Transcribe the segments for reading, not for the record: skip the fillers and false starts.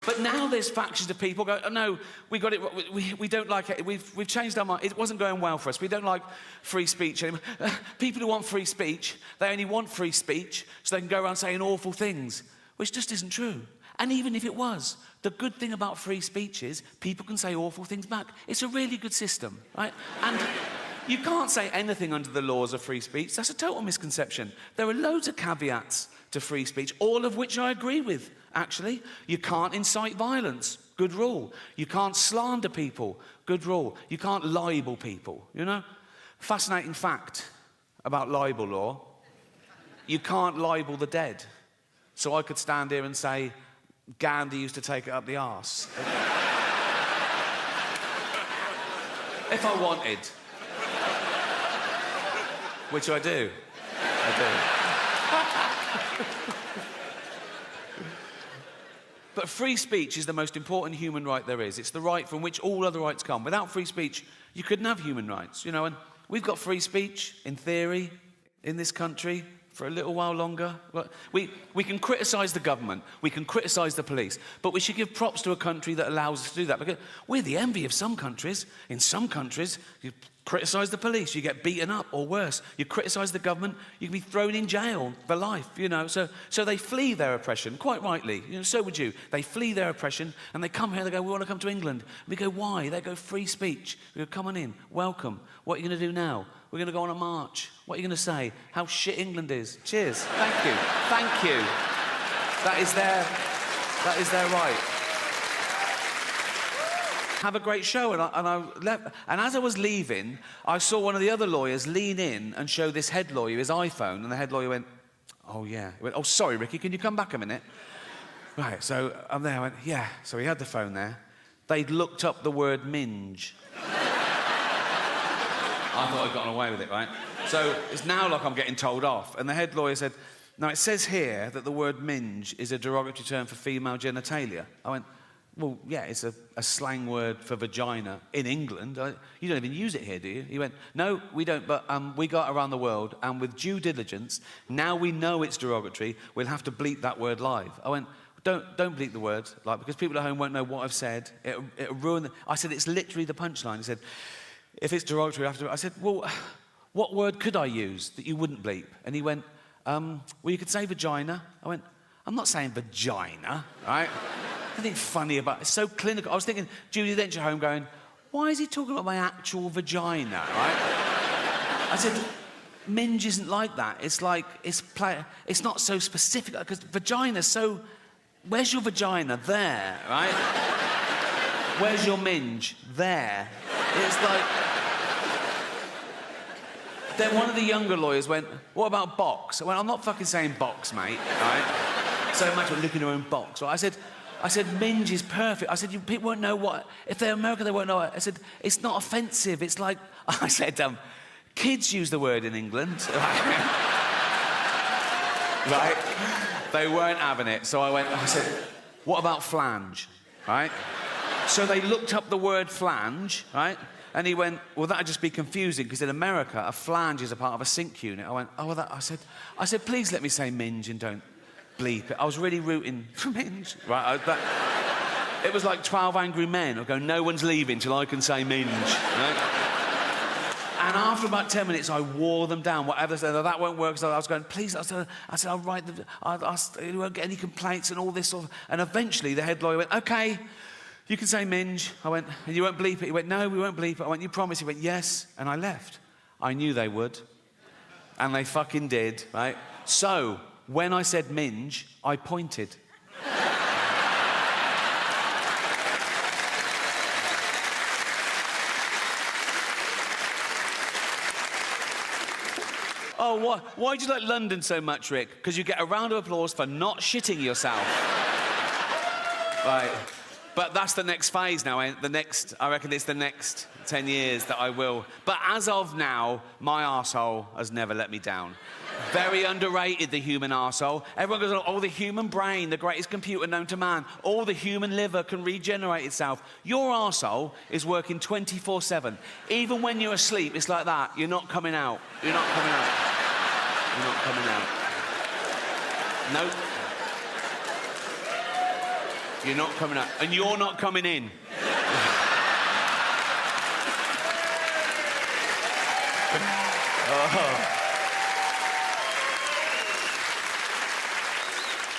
But now there's factions of people go, oh, no, we got it, we don't like it, we've changed our mind, it wasn't going well for us, we don't like free speech anymore. People who want free speech, they only want free speech so they can go around saying awful things, which just isn't true. And even if it was, the good thing about free speech is people can say awful things back. It's a really good system, right? And you can't say anything under the laws of free speech. That's a total misconception. There are loads of caveats to free speech, all of which I agree with, actually. You can't incite violence, good rule. You can't slander people, good rule. You can't libel people, you know? Fascinating fact about libel law, you can't libel the dead. So I could stand here and say, Gandhi used to take it up the arse. If I wanted. Which I do. But free speech is the most important human right there is. It's the right from which all other rights come. Without free speech, you couldn't have human rights, you know, and we've got free speech, in theory, in this country, for a little while longer. We can criticise the government, we can criticise the police, but we should give props to a country that allows us to do that, because we're the envy of some countries. In some countries, you criticise the police, you get beaten up, or worse. You criticise the government, you can be thrown in jail for life, you know. So they flee their oppression, quite rightly. You know, so would you. They flee their oppression, and they come here, they go, we want to come to England. We go, why? They go, free speech. We go, come on in, welcome. What are you going to do now? We're going to go on a march. What are you going to say? How shit England is. Cheers. Thank you. Thank you. That is their right. Have a great show. And I left. And as I was leaving, I saw one of the other lawyers lean in and show this head lawyer his iPhone. And the head lawyer went, oh, yeah. He went, oh, sorry, Ricky, can you come back a minute? Right, so I'm there. I went, yeah. So he had the phone there. They'd looked up the word minge. I thought I'd gotten away with it, right? So it's now like I'm getting told off. And the head lawyer said, now it says here that the word minge is a derogatory term for female genitalia. I went, well, yeah, it's a slang word for vagina in England. You don't even use it here, do you? He went, no, we don't, but we got around the world, and with due diligence, now we know it's derogatory, we'll have to bleep that word live. I went, don't bleep the word, like, because people at home won't know what I've said. It'll ruin the... I said, it's literally the punchline. He said, if it's derogatory, I have to... I said, well, what word could I use that you wouldn't bleep? And he went, well, you could say vagina. I went, I'm not saying vagina, right? Nothing funny about it. It's so clinical. I was thinking, Judy Dench at home going, why is he talking about my actual vagina, right? I said, minge isn't like that. It's like, it's not so specific, because vagina's so... Where's your vagina? There, right? Where's your minge? There. It's like... Then one of the younger lawyers went, what about box? I went, I'm not fucking saying box, mate, right? So imagine looking at your own box. Right? I said, minge is perfect. I said, people won't know what... If they're American, they won't know it. I said, it's not offensive. It's like... I said, kids use the word in England. Right? They weren't having it. So I said, what about flange? Right? So they looked up the word flange, right? And he went, well, that'd just be confusing, because in America, a flange is a part of a sink unit. I went, oh, well, that... I said, please let me say minge and don't bleep it. I was really rooting for minge. Right? It was like 12 Angry Men. I go, no one's leaving till I can say minge. Right? And after about 10 minutes, I wore them down. Whatever they said, oh, that won't work. So I was going, please. I said, I'll write them. You won't get any complaints and all this sort of... And eventually, the head lawyer went, OK, you can say minge. I went, and you won't bleep it. He went, no, we won't bleep it. I went, you promise? He went, yes. And I left. I knew they would. And they fucking did, right? So, when I said minge, I pointed. Oh, why do you like London so much, Rick? Because you get a round of applause for not shitting yourself. Right. But that's the next phase now. I reckon it's the next 10 years that I will. But as of now, my arsehole has never let me down. Very underrated, the human arsehole. Everyone goes, oh, the human brain, the greatest computer known to man. All the human liver can regenerate itself. Your arsehole is working 24/7. Even when you're asleep, it's like that. You're not coming out. You're not coming out. You're not coming out. Nope. You're not coming out. And you're not coming in.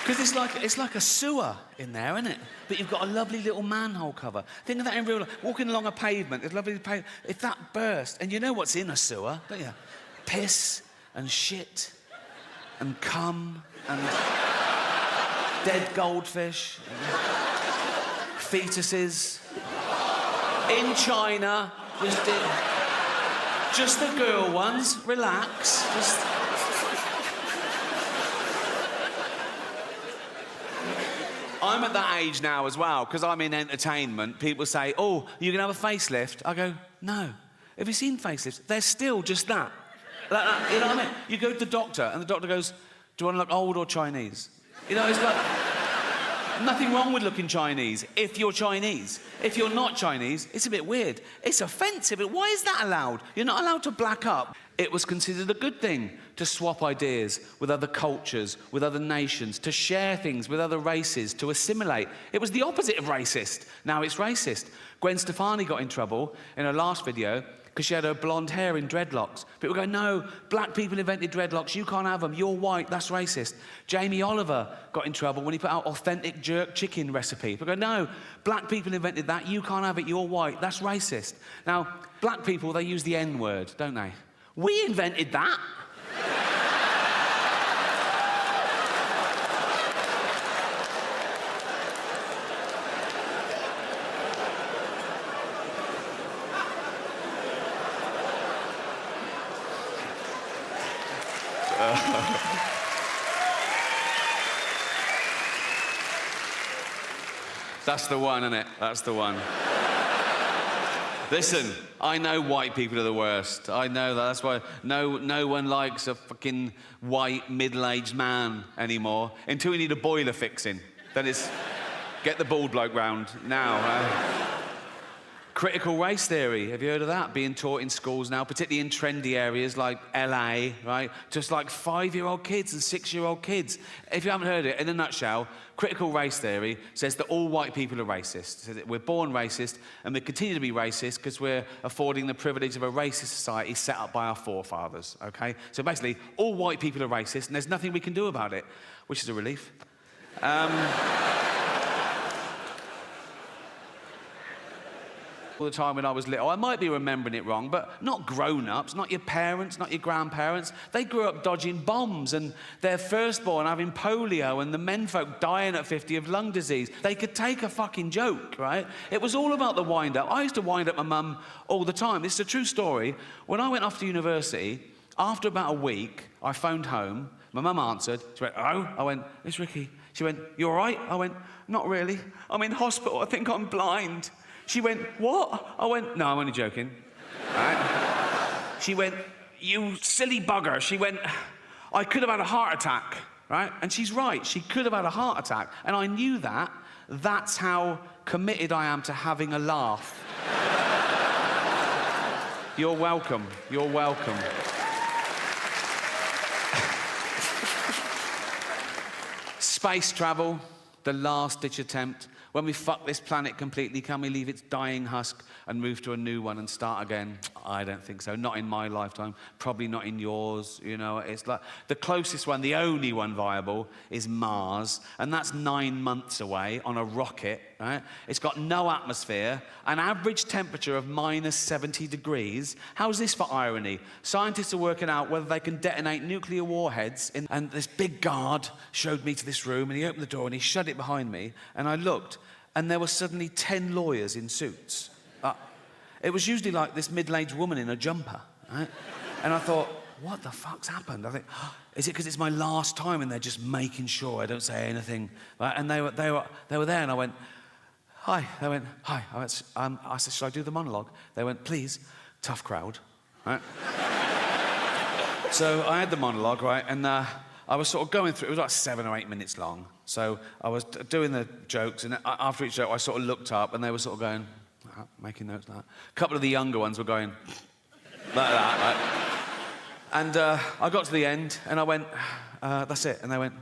Because it's like a sewer in there, isn't it? But you've got a lovely little manhole cover. Think of that in real life. Walking along a pavement, it's lovely pavement. If that burst, and you know what's in a sewer, don't you? Piss and shit and cum and dead goldfish, and fetuses. In China, just the girl ones. Relax. I'm at that age now as well, because I'm in entertainment. People say, oh, you can have a facelift. I go, no. Have you seen facelifts? They're still just that. Like that. You know what I mean? You go to the doctor, and the doctor goes, do you want to look old or Chinese? You know, it's like, nothing wrong with looking Chinese if you're Chinese. If you're not Chinese, it's a bit weird. It's offensive. Why is that allowed? You're not allowed to black up. It was considered a good thing to swap ideas with other cultures, with other nations, to share things with other races, to assimilate. It was the opposite of racist. Now it's racist. Gwen Stefani got in trouble in her last video because she had her blonde hair in dreadlocks. People go, no, black people invented dreadlocks, you can't have them, you're white, that's racist. Jamie Oliver got in trouble when he put out authentic jerk chicken recipe. People go, no, black people invented that, you can't have it, you're white, that's racist. Now, black people, they use the N-word, don't they? We invented that. That's the one, isn't it? That's the one. Listen, I know white people are the worst. I know that. That's why no one likes a fucking white middle-aged man anymore until we need a boiler fixing. Then it's get the bald bloke round now. Critical race theory, have you heard of that? Being taught in schools now, particularly in trendy areas like LA, right? Just like 5-year-old kids and 6-year-old kids. If you haven't heard it, in a nutshell, critical race theory says that all white people are racist. It says that we're born racist and we continue to be racist because we're affording the privilege of a racist society set up by our forefathers, okay? So basically, all white people are racist and there's nothing we can do about it, which is a relief. All the time when I was little. I might be remembering it wrong, but not grown-ups, not your parents, not your grandparents. They grew up dodging bombs and their firstborn having polio and the menfolk dying at 50 of lung disease. They could take a fucking joke, right? It was all about the wind-up. I used to wind up my mum all the time. This is a true story. When I went off to university, after about a week, I phoned home. My mum answered. She went, oh? I went, it's Ricky. She went, you all right? I went, not really. I'm in hospital. I think I'm blind. She went, what? I went, no, I'm only joking. Right? She went, you silly bugger. She went, I could have had a heart attack, right? And she's right, she could have had a heart attack. And I knew that. That's how committed I am to having a laugh. You're welcome. You're welcome. Space travel, the last-ditch attempt. When we fuck this planet completely, can we leave its dying husk and move to a new one and start again? I don't think so. Not in my lifetime. Probably not in yours. You know, it's like the closest one, the only one viable, is Mars, and that's 9 months away on a rocket. Right? It's got no atmosphere, an average temperature of minus 70 degrees. How's this for irony? Scientists are working out whether they can detonate nuclear warheads. And this big guard showed me to this room, and he opened the door and he shut it behind me, and I looked. And there were suddenly 10 lawyers in suits. It was usually like this middle-aged woman in a jumper, right? And I thought, what the fuck's happened? I think, oh, is it because it's my last time and they're just making sure I don't say anything? Right? And they were there, and I went, hi. They went, hi. I said, should I do the monologue? They went, please. Tough crowd, right? So I had the monologue, right? And I was sort of going through, it was like 7 or 8 minutes long. So I was doing the jokes, and after each joke, I sort of looked up, and they were sort of going, making notes like that. A couple of the younger ones were going like that, right? And I got to the end, and I went, that's it. And they went,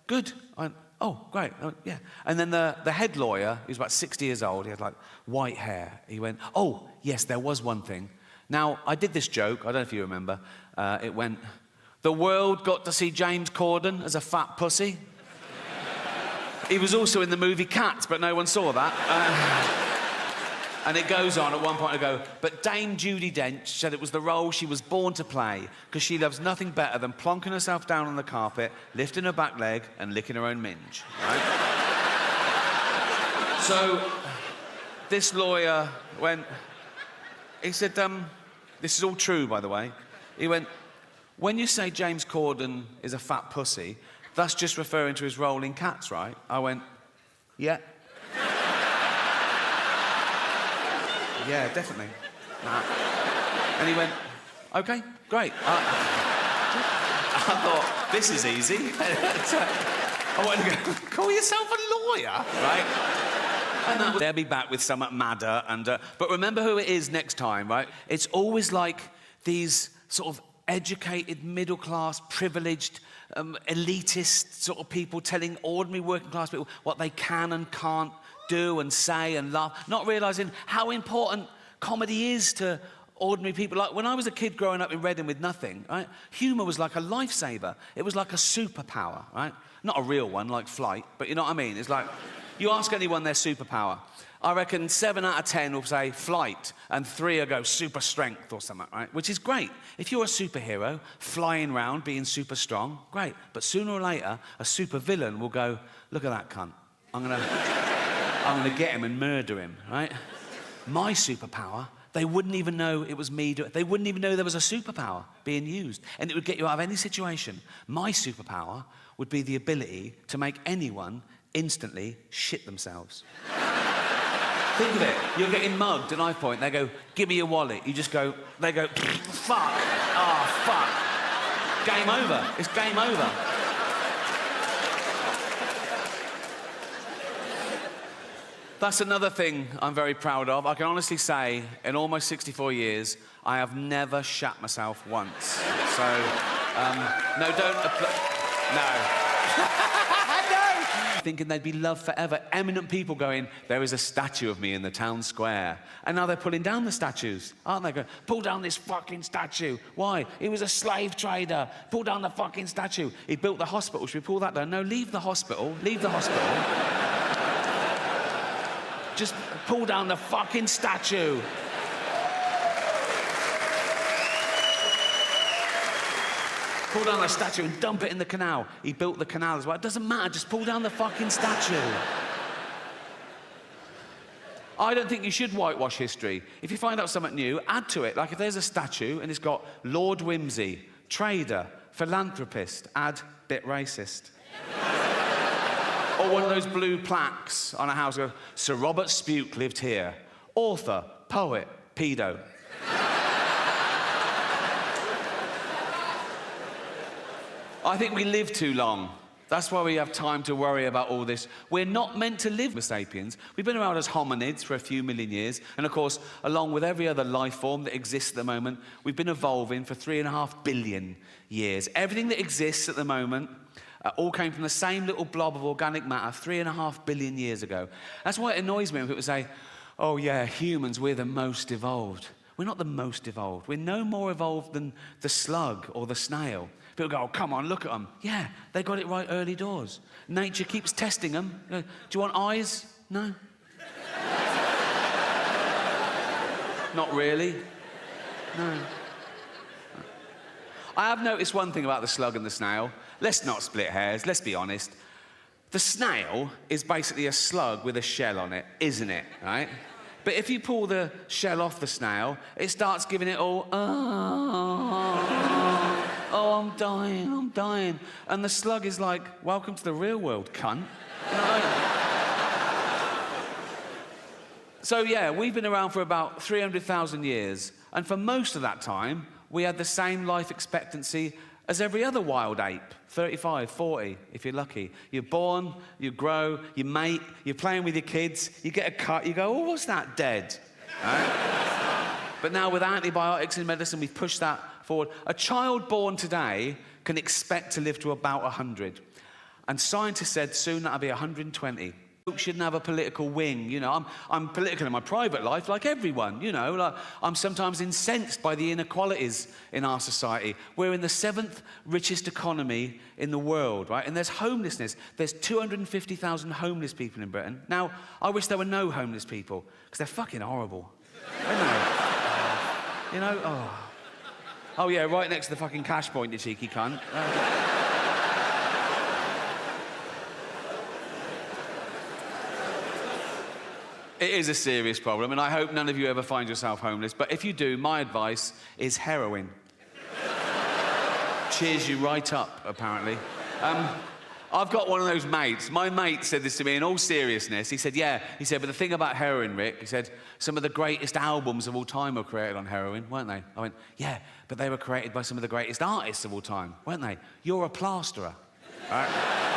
good. I went, oh, great, oh, yeah. And then the head lawyer, he was about 60 years old, he had like white hair. He went, oh, yes, there was one thing. Now, I did this joke, I don't know if you remember. It went, the world got to see James Corden as a fat pussy. He was also in the movie Cats, but no one saw that. And it goes on, at one point I go, but Dame Judi Dench said it was the role she was born to play because she loves nothing better than plonking herself down on the carpet, lifting her back leg and licking her own minge, right? So this lawyer went, he said, this is all true, by the way. He went, when you say James Corden is a fat pussy, that's just referring to his role in Cats, right? I went, yeah. Yeah, definitely. Nah. And he went, OK, great. I thought, this is easy. I wanted to go, call yourself a lawyer, right? And they'll be back with something madder. But remember who it is next time, right? It's always like these sort of educated, middle-class, privileged, elitist sort of people telling ordinary working-class people what they can and can't do and say and laugh, not realising how important comedy is to ordinary people. Like, when I was a kid growing up in Reading with nothing, right, humour was like a lifesaver. It was like a superpower, right? Not a real one, like flight, but you know what I mean? It's like, you ask anyone their superpower, I reckon 7 out of 10 will say flight, and 3 will go super strength or something, right? Which is great. If you're a superhero, flying around, being super strong, great. But sooner or later, a super villain will go, look at that cunt. I'm gonna get him and murder him, right? My superpower, they wouldn't even know it was me. They wouldn't even know there was a superpower being used. And it would get you out of any situation. My superpower would be the ability to make anyone instantly shit themselves. Think of it. You're getting mugged, and I point, they go, give me your wallet. You just go, they go, fuck. Oh, fuck. Game over. It's game over. That's another thing I'm very proud of. I can honestly say, in almost 64 years, I have never shat myself once. So, no, don't no. Thinking they'd be loved forever. Eminent people going, there is a statue of me in the town square. And now they're pulling down the statues, aren't they? Going, pull down this fucking statue. Why? He was a slave trader. Pull down the fucking statue. He built the hospital. Should we pull that down? No, leave the hospital. Leave the hospital. Just pull down the fucking statue. Pull down the statue and dump it in the canal. He built the canal as well. It doesn't matter, just pull down the fucking statue. I don't think you should whitewash history. If you find out something new, add to it. Like if there's a statue and it's got Lord Whimsy, trader, philanthropist, add bit racist. Or one of those blue plaques on a house, go, Sir Robert Spuke lived here. Author, poet, pedo. I think we live too long. That's why we have time to worry about all this. We're not meant to live with sapiens. We've been around as hominids for a few million years. And of course, along with every other life form that exists at the moment, we've been evolving for 3.5 billion years. Everything that exists at the moment all came from the same little blob of organic matter 3.5 billion years ago. That's why it annoys me when people say, oh yeah, humans, we're the most evolved. We're not the most evolved. We're no more evolved than the slug or the snail. People go, oh, come on, look at them. Yeah, they got it right early doors. Nature keeps testing them. Do you want eyes? No. Not really. No. I have noticed one thing about the slug and the snail. Let's not split hairs, let's be honest. The snail is basically a slug with a shell on it, isn't it, right? But if you pull the shell off the snail, it starts giving it all, oh, I'm dying. And the slug is like, welcome to the real world, cunt. So yeah, we've been around for about 300,000 years, and for most of that time, we had the same life expectancy as every other wild ape, 35, 40, if you're lucky. You're born, you grow, you mate, you're playing with your kids, you get a cut, you go, oh, what's that, dead? Right? But now with antibiotics and medicine, we've pushed that forward. A child born today can expect to live to about 100. And scientists said soon that'll be 120. Shouldn't have a political wing, you know. I'm political in my private life, like everyone, you know. Like, I'm sometimes incensed by the inequalities in our society. We're in the 7th richest economy in the world, right? And there's homelessness. There's 250,000 homeless people in Britain. Now, I wish there were no homeless people, because they're fucking horrible. Aren't they? You know? Oh, yeah, right next to the fucking cash point, you cheeky cunt. It is a serious problem, and I hope none of you ever find yourself homeless. But if you do, my advice is heroin. Cheers you right up, apparently. I've got one of those mates. My mate said this to me in all seriousness. He said, but the thing about heroin, Rick, he said, some of the greatest albums of all time were created on heroin, weren't they? I went, yeah, but they were created by some of the greatest artists of all time, weren't they? You're a plasterer, all right?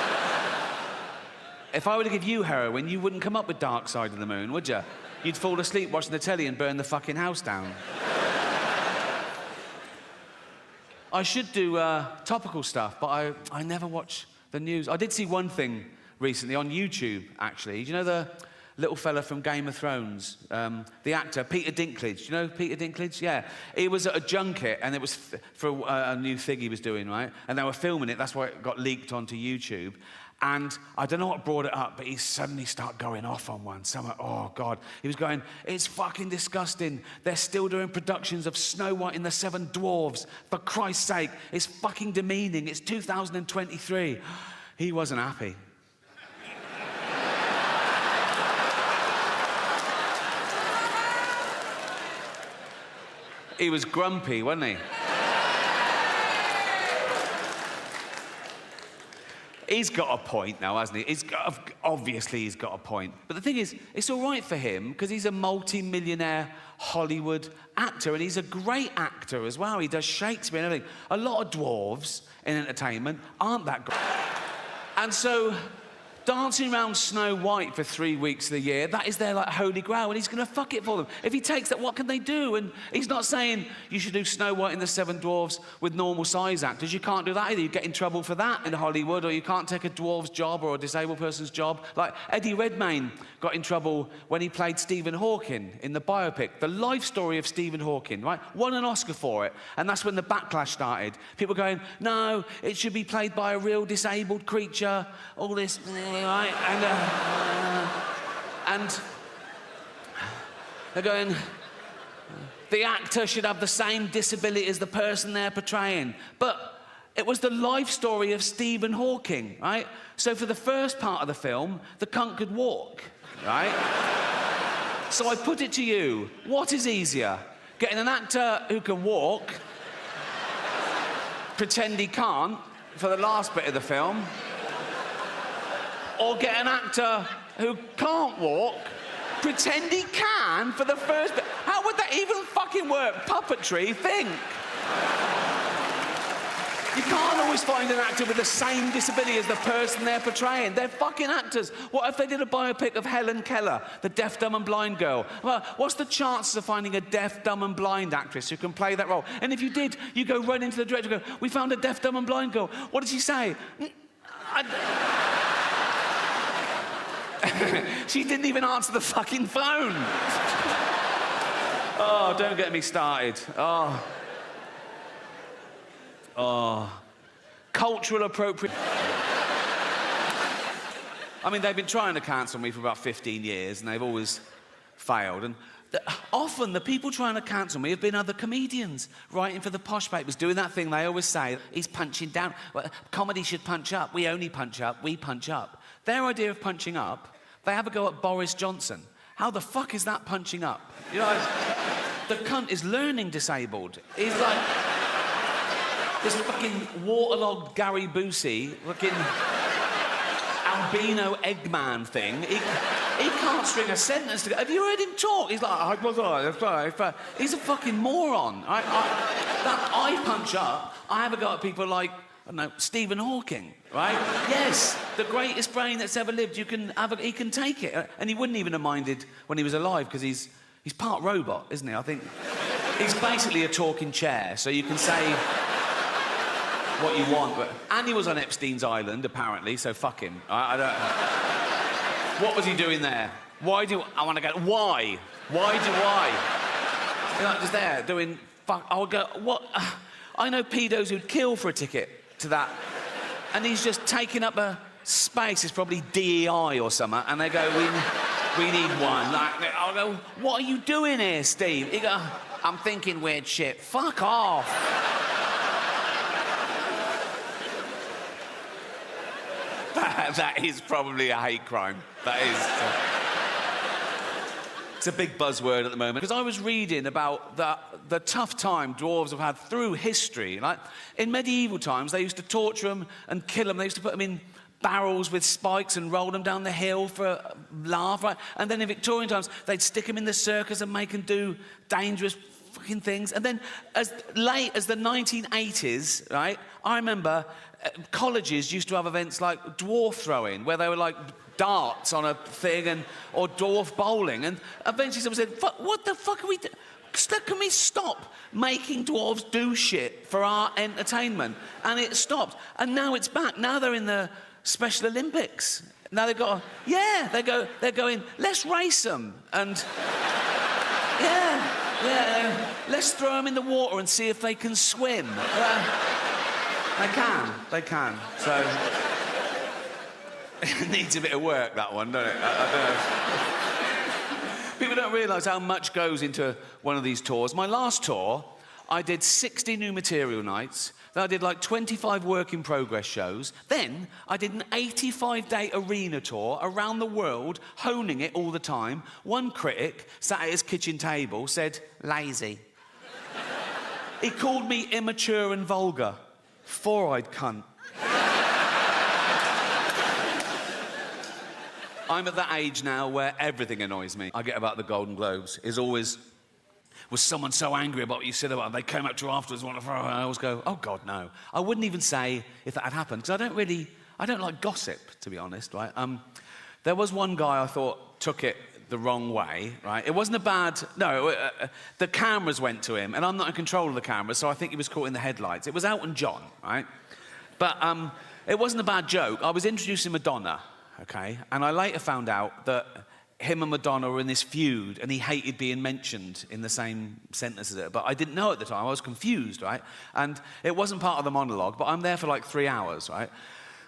If I were to give you heroin, you wouldn't come up with Dark Side of the Moon, would you? You'd fall asleep watching the telly and burn the fucking house down. I should do topical stuff, but I never watch the news. I did see one thing recently on YouTube, actually. Do you know the little fella from Game of Thrones? The actor, Peter Dinklage. Do you know Peter Dinklage? Yeah. He was at a junket, and it was for a new thing he was doing, right? And they were filming it. That's why it got leaked onto YouTube. And I don't know what brought it up, but he suddenly started going off on one. Oh, God. He was going, it's fucking disgusting. They're still doing productions of Snow White and the Seven Dwarfs. For Christ's sake, it's fucking demeaning. It's 2023. He wasn't happy. He was grumpy, wasn't he? He's got a point now, hasn't he? Obviously, he's got a point. But the thing is, it's all right for him, because he's a multi-millionaire Hollywood actor, and he's a great actor as well. He does Shakespeare and everything. A lot of dwarves in entertainment aren't that great. And so, dancing around Snow White for 3 weeks of the year, that is their, like, holy grail, and he's going to fuck it for them. If he takes that, what can they do? And he's not saying you should do Snow White and the Seven Dwarfs with normal-size actors. You can't do that either. You get in trouble for that in Hollywood, or you can't take a dwarf's job or a disabled person's job. Like, Eddie Redmayne got in trouble when he played Stephen Hawking in the biopic, The Life Story of Stephen Hawking, right? Won an Oscar for it, and that's when the backlash started. People going, no, it should be played by a real disabled creature, all this... Right? And they're going, the actor should have the same disability as the person they're portraying. But it was the life story of Stephen Hawking, right? So for the first part of the film, the cunt could walk, right? So I put it to you, what is easier? Getting an actor who can walk, pretend he can't, for the last bit of the film, or get an actor who can't walk, pretend he can for the first bit. How would that even fucking work? Puppetry, think. You can't always find an actor with the same disability as the person they're portraying. They're fucking actors. What if they did a biopic of Helen Keller, the deaf, dumb and blind girl? Well, what's the chances of finding a deaf, dumb and blind actress who can play that role? And if you did, you go run into the director and go, we found a deaf, dumb and blind girl. What did she say? She didn't even answer the fucking phone. Oh, don't get me started. Oh. Cultural appropriation. I mean, they've been trying to cancel me for about 15 years, and they've always failed. And often the people trying to cancel me have been other comedians writing for the posh papers, doing that thing they always say, he's punching down. Well, comedy should punch up. We only punch up. We punch up. Their idea of punching up, they have a go at Boris Johnson. How the fuck is that punching up? You know, the cunt is learning disabled. He's like this fucking waterlogged Gary Busey, fucking albino Eggman thing. He can't string a sentence together. Have you heard him talk? He's like, he's a fucking moron. I punch up. I have a go at people like, I don't know, Stephen Hawking, right? Yes, the greatest brain that's ever lived. He can take it. And he wouldn't even have minded when he was alive, because he's part robot, isn't he? I think he's basically a talking chair, so you can say... what you want. And he was on Epstein's island, apparently, so fuck him. I don't... What was he doing there? Why do I want to go? Why? Why do I? You're like just there doing fuck. I would go, what? I know pedos who'd kill for a ticket to that. And he's just taking up a space. It's probably DEI or something. And they go, we need one. Like, I'll go, what are you doing here, Steve? He go, I'm thinking weird shit. Fuck off. That is probably a hate crime. That is... It's a big buzzword at the moment. Because I was reading about the tough time dwarves have had through history. Like, in medieval times, they used to torture them and kill them. They used to put them in barrels with spikes and roll them down the hill for a laugh, right? And then in Victorian times, they'd stick them in the circus and make them do dangerous fucking things. And then as late as the 1980s, right, I remember colleges used to have events like dwarf throwing, where they were like darts on a thing or dwarf bowling. And eventually someone said, what the fuck are we doing? Can we stop making dwarves do shit for our entertainment? And it stopped. And now it's back. Now they're in the Special Olympics. Now they've got, they're going, let's race them. And, let's throw them in the water and see if they can swim. They can. So, it needs a bit of work, that one, doesn't it? I don't know. People don't realise how much goes into one of these tours. My last tour, I did 60 new material nights. Then I did like 25 work-in-progress shows. Then I did an 85-day arena tour around the world, honing it all the time. One critic sat at his kitchen table, said, lazy. He called me immature and vulgar. Four-eyed cunt. I'm at that age now where everything annoys me. I get about the Golden Globes is always... Was someone so angry about what you said about them? They came up to you afterwards and I always go, oh, God, no. I wouldn't even say if that had happened, because I don't like gossip, to be honest, right? There was one guy I thought took it the wrong way, right? It wasn't a bad... No, the cameras went to him, and I'm not in control of the cameras, so I think he was caught in the headlights. It was Elton John, right? But it wasn't a bad joke. I was introducing Madonna, OK? And I later found out that him and Madonna were in this feud, and he hated being mentioned in the same sentence as her. But I didn't know at the time. I was confused, right? And it wasn't part of the monologue, but I'm there for like 3 hours, right?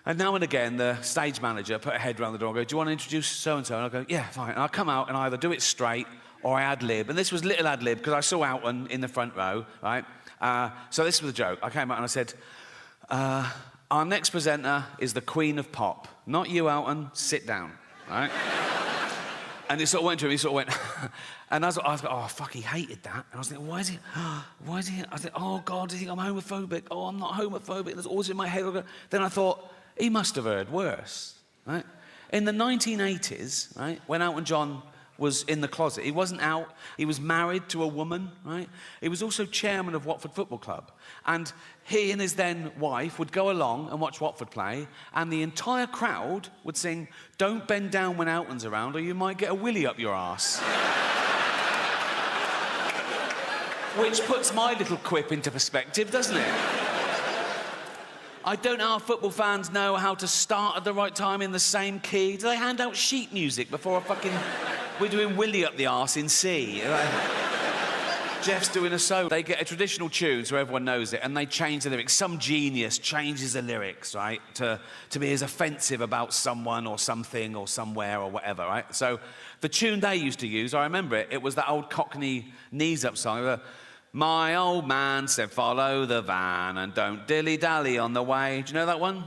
And now and again, the stage manager put a head around the door and go, do you want to introduce so-and-so? And I go, yeah, fine. And I come out and I either do it straight or I ad-lib. And this was little ad-lib because I saw Elton in the front row, right? So this was the joke. I came out and I said, our next presenter is the Queen of Pop. Not you, Elton. Sit down, right? And it sort of went to him, he sort of went... And I was like, oh, fuck, he hated that. And I was thinking, why is he... I said, oh, God, do you think I'm homophobic? Oh, I'm not homophobic. There's always in my head. Then I thought, he must have heard worse, right? In the 1980s, right, when Elton John was in the closet, he wasn't out. He was married to a woman, right? He was also chairman of Watford Football Club. And he and his then wife would go along and watch Watford play, and the entire crowd would sing, don't bend down when Elton's around or you might get a willy up your arse. Which puts my little quip into perspective, doesn't it? I don't know how football fans know how to start at the right time in the same key. Do they hand out sheet music before a fucking... We're doing Willy up the arse in C. Jeff's doing a solo. They get a traditional tune so everyone knows it, and they change the lyrics. Some genius changes the lyrics, right, to be as offensive about someone or something or somewhere or whatever, right? So the tune they used to use, I remember it, it was that old Cockney knees-up song. My old man said, follow the van and don't dilly-dally on the way. Do you know that one?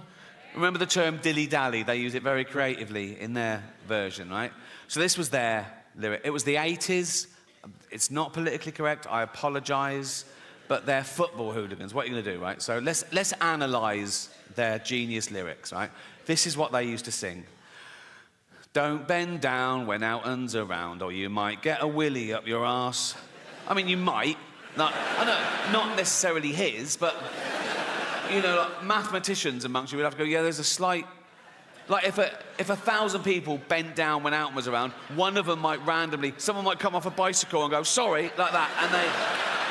Remember the term dilly-dally? They use it very creatively in their version, right? So this was their lyric. It was the 80s. It's not politically correct. I apologise. But they're football hooligans. What are you going to do, right? So let's analyse their genius lyrics, right? This is what they used to sing. Don't bend down when Elton's around or you might get a willy up your arse. I mean, you might. Not necessarily his, but, you know, like mathematicians amongst you would have to go, yeah, there's a slight... Like, if 1,000 people bent down when Elton was around, one of them might randomly... Someone might come off a bicycle and go, sorry, like that, and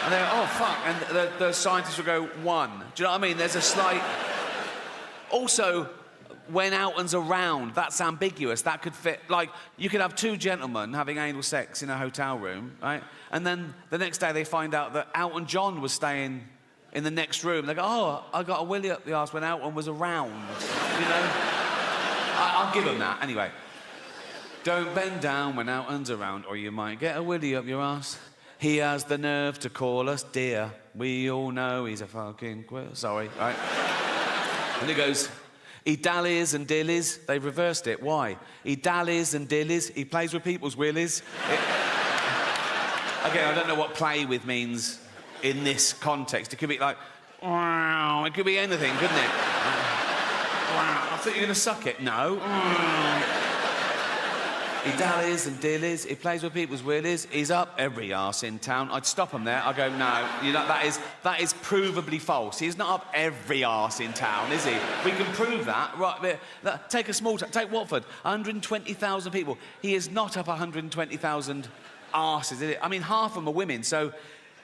And they're, oh, fuck. And the scientists will go, 1. Do you know what I mean? There's a slight... Also, when Elton's around, that's ambiguous. That could fit... Like, you could have 2 gentlemen having anal sex in a hotel room, right? And then the next day they find out that Elton John was staying in the next room. They go, oh, I got a willy up the arse when Elton was around, you know? I'll give them that. Anyway. Don't bend down when Elton's around, or you might get a willy up your arse. He has the nerve to call us dear. We all know he's a fucking quill. Sorry, right? And he goes, he dallies and dillies. They've reversed it. Why? He dallies and dillies. He plays with people's willies. Again, I don't know what play with means in this context. It could be like, wow. It could be anything, couldn't it? Wow. I thought you were going to suck it. No. He dallies and dillies, he plays with people's willies, he's up every arse in town. I'd stop him there, I'd go, no, you know, that is provably false. He's not up every arse in town, is he? We can prove that. Right, take a small town, take Watford, 120,000 people. He is not up 120,000 arses, is it? I mean, half of them are women, so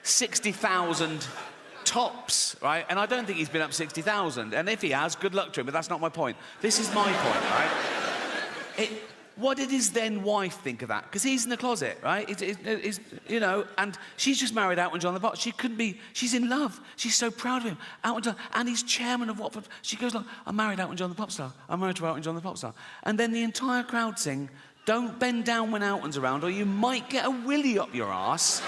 60,000 tops, right? And I don't think he's been up 60,000. And if he has, good luck to him, but that's not my point. This is my point, right? What did his then wife think of that? Because he's in the closet, right? He's, you know, and she's just married Elton John the Pop. She couldn't be, she's in love. She's so proud of him. Elton John, and he's chairman of Watford. She goes, look, I'm married Elton John the Pop Star. I'm married to Elton John the Pop Star. And then the entire crowd sing, don't bend down when Elton's around or you might get a willy up your arse.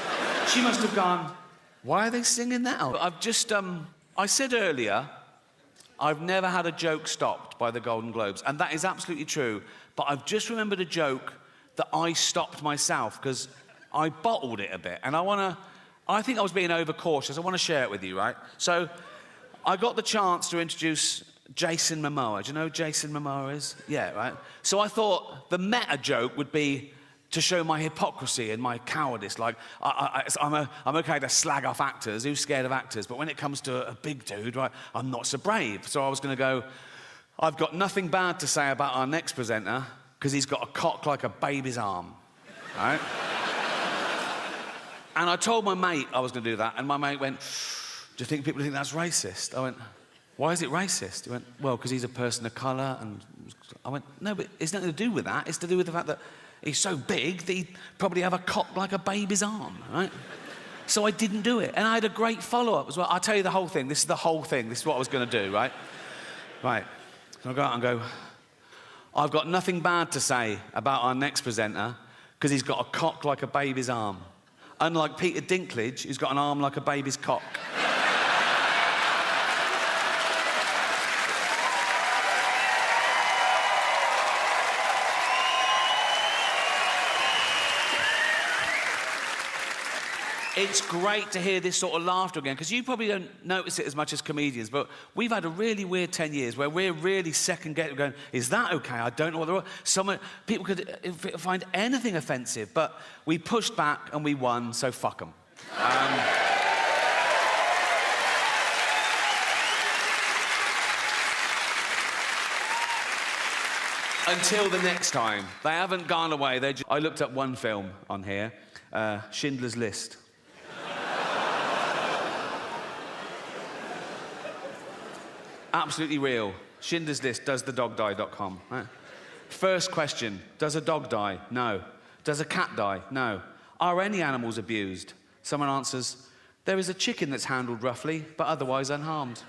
She must have gone, why are they singing that out? I've just, I said earlier, I've never had a joke stopped by the Golden Globes, and that is absolutely true. But I've just remembered a joke that I stopped myself because I bottled it a bit. And I think I was being overcautious. I want to share it with you, right? So I got the chance to introduce Jason Momoa. Do you know who Jason Momoa is? Yeah, right? So I thought the meta joke would be to show my hypocrisy and my cowardice. Like, I'm okay to slag off actors. Who's scared of actors? But when it comes to a big dude, right, I'm not so brave. So I was going to go, I've got nothing bad to say about our next presenter because he's got a cock like a baby's arm, right? And I told my mate I was going to do that, and my mate went, do you think people think that's racist? I went, why is it racist? He went, well, because he's a person of colour, and I went, no, but it's nothing to do with that. It's to do with the fact that he's so big that he'd probably have a cock like a baby's arm, right? So I didn't do it, and I had a great follow-up as well. I'll tell you the whole thing. This is the whole thing. This is what I was going to do, right? Right. So I go out and go, I've got nothing bad to say about our next presenter because he's got a cock like a baby's arm. Unlike Peter Dinklage, who's got an arm like a baby's cock. It's great to hear this sort of laughter again, because you probably don't notice it as much as comedians, but we've had a really weird 10 years where we're really second-guessing, going, is that okay? I don't know what they're... People could find anything offensive, but we pushed back and we won, so fuck them. Until the next time. They haven't gone away. I looked up one film on here, Schindler's List. Absolutely real. Schindler's List, doesthedogdie.com. Right. First question, does a dog die? No. Does a cat die? No. Are any animals abused? Someone answers, there is a chicken that's handled roughly, but otherwise unharmed.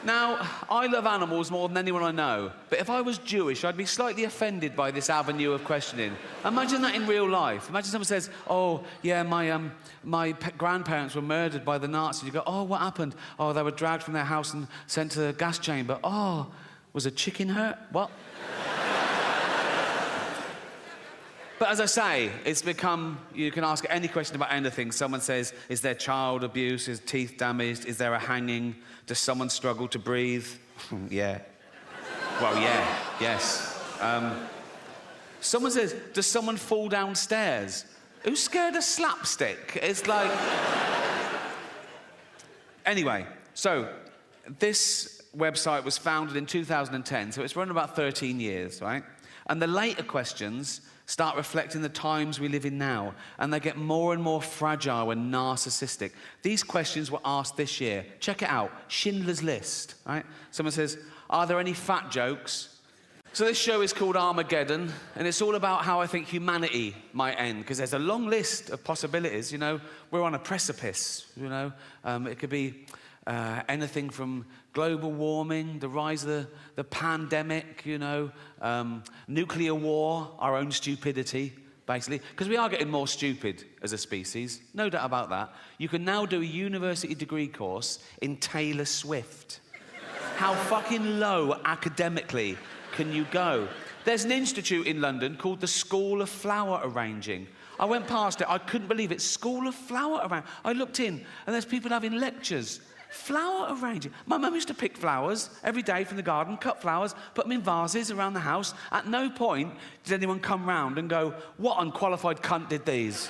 Now, I love animals more than anyone I know, but if I was Jewish, I'd be slightly offended by this avenue of questioning. Imagine that in real life. Imagine someone says, oh, yeah, my grandparents were murdered by the Nazis. You go, oh, what happened? Oh, they were dragged from their house and sent to the gas chamber. Oh, was a chicken hurt? What? But as I say, it's become, you can ask any question about anything. Someone says, is there child abuse? Is teeth damaged? Is there a hanging? Does someone struggle to breathe? Yeah. Well, yeah, yes. Someone says, does someone fall downstairs? Who's scared of slapstick? It's like... Anyway, so this website was founded in 2010, so it's run about 13 years, right? And the later questions start reflecting the times we live in now, and they get more and more fragile and narcissistic. These questions were asked this year. Check it out, Schindler's List, right? Someone says, are there any fat jokes? So this show is called Armageddon, and it's all about how I think humanity might end, because there's a long list of possibilities. You know, we're on a precipice, you know. It could be anything from global warming, the rise of the pandemic, you know, nuclear war, our own stupidity, basically. Because we are getting more stupid as a species, no doubt about that. You can now do a university degree course in Taylor Swift. How fucking low academically can you go? There's an institute in London called the School of Flower Arranging. I went past it, I couldn't believe it. School of Flower Arranging. I looked in, and there's people having lectures. Flower arranging. My mum used to pick flowers every day from the garden, cut flowers, put them in vases around the house. At no point did anyone come round and go, what unqualified cunt did these?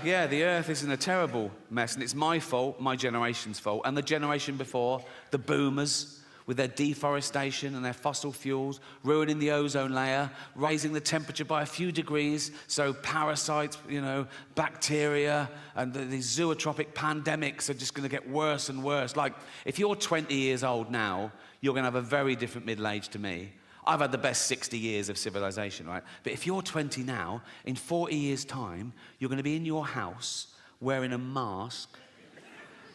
Yeah, the Earth is in a terrible mess, and it's my fault, my generation's fault, and the generation before, the boomers, with their deforestation and their fossil fuels, ruining the ozone layer, raising the temperature by a few degrees, so parasites, you know, bacteria, and these zootropic pandemics are just going to get worse and worse. Like, if you're 20 years old now, you're going to have a very different middle age to me. I've had the best 60 years of civilization, right? But if you're 20 now, in 40 years' time, you're going to be in your house wearing a mask,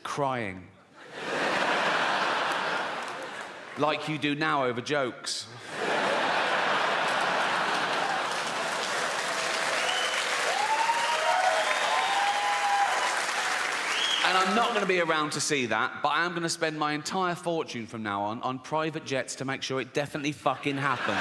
crying. Like you do now over jokes. And I'm not going to be around to see that, but I am going to spend my entire fortune from now on private jets to make sure it definitely fucking happens.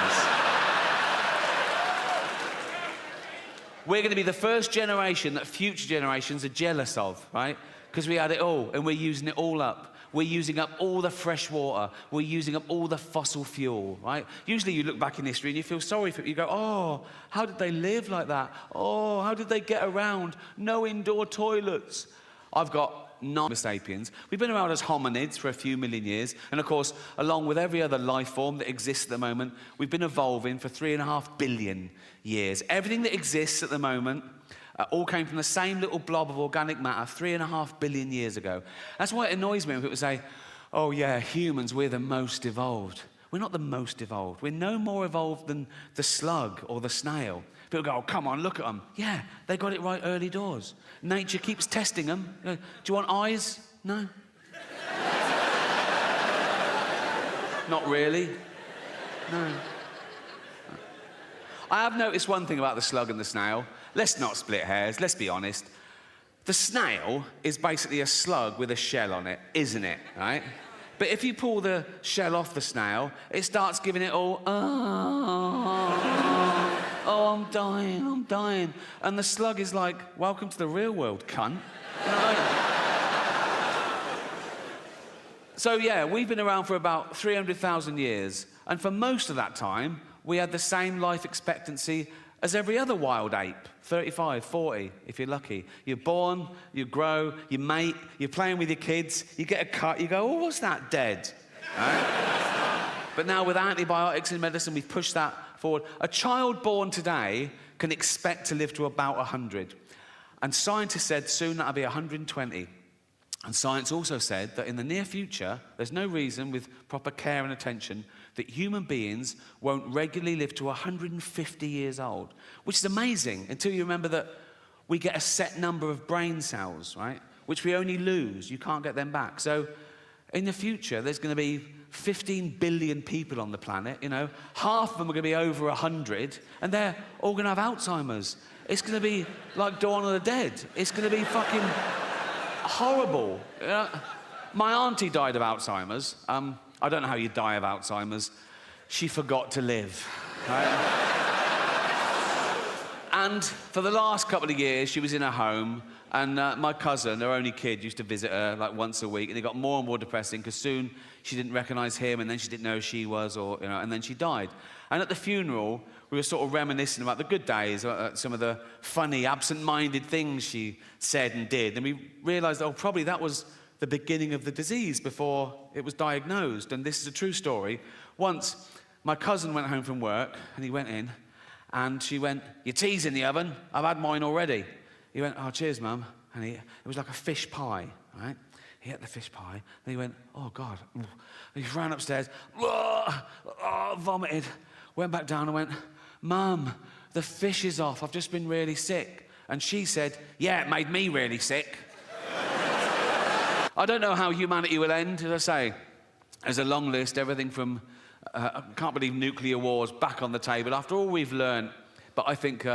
We're going to be the first generation that future generations are jealous of, right? Because we had it all, and we're using it all up. We're using up all the fresh water. We're using up all the fossil fuel, right? Usually you look back in history and you feel sorry for it. You go, oh, how did they live like that? Oh, how did they get around? No indoor toilets. I've got Homo sapiens. We've been around as hominids for a few million years. And of course, along with every other life form that exists at the moment, we've been evolving for 3.5 billion years. Everything that exists at the moment all came from the same little blob of organic matter 3.5 billion years ago. That's why it annoys me when people say, oh yeah, humans, we're the most evolved. We're not the most evolved. We're no more evolved than the slug or the snail. People go, oh, come on, look at them. Yeah, they got it right early doors. Nature keeps testing them. Do you want eyes? No. Not really. No. I have noticed one thing about the slug and the snail. Let's not split hairs, let's be honest. The snail is basically a slug with a shell on it, isn't it, right? But if you pull the shell off the snail, it starts giving it all, oh, I'm dying. And the slug is like, welcome to the real world, cunt. So yeah, we've been around for about 300,000 years, and for most of that time, we had the same life expectancy as every other wild ape, 35, 40, if you're lucky. You're born, you grow, you mate, you're playing with your kids, you get a cut, you go, oh, what's that, dead? Right? But now with antibiotics in medicine, we've pushed that forward. A child born today can expect to live to about 100. And scientists said soon that'll be 120. And science also said that in the near future, there's no reason with proper care and attention that human beings won't regularly live to 150 years old, which is amazing until you remember that we get a set number of brain cells, right, which we only lose. You can't get them back. So in the future, there's going to be 15 billion people on the planet, you know. Half of them are going to be over 100, and they're all going to have Alzheimer's. It's going to be like Dawn of the Dead. It's going to be fucking horrible. My auntie died of Alzheimer's. I don't know how you die of Alzheimer's. She forgot to live. Right? And for the last couple of years, she was in her home, and my cousin, her only kid, used to visit her like once a week, and it got more and more depressing because soon she didn't recognize him, and then she didn't know who she was, or you know, and then she died. And at the funeral, we were sort of reminiscing about the good days, some of the funny, absent-minded things she said and did, and we realized, oh, probably that was the beginning of the disease before it was diagnosed. And this is a true story. Once, my cousin went home from work, and he went in, and she went, "Your tea's in the oven. I've had mine already." He went, "Oh, cheers, Mum." And it was like a fish pie, right? He ate the fish pie, and he went, "Oh, God." And he ran upstairs, vomited, went back down and went, "Mum, the fish is off. I've just been really sick." And she said, "Yeah, it made me really sick." I don't know how humanity will end, as I say. There's a long list, everything from, I can't believe nuclear wars back on the table, after all we've learned. But I think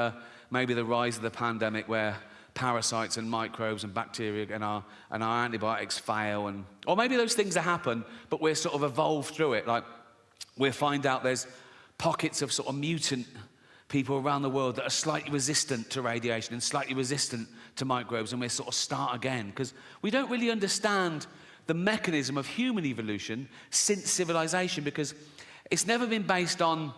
maybe the rise of the pandemic, where parasites and microbes and bacteria and our antibiotics fail, or maybe those things that happen, but we're sort of evolved through it. Like, we'll find out there's pockets of sort of mutant people around the world that are slightly resistant to radiation and slightly resistant to microbes, and we'll sort of start again, because we don't really understand the mechanism of human evolution since civilization, because it's never been based on,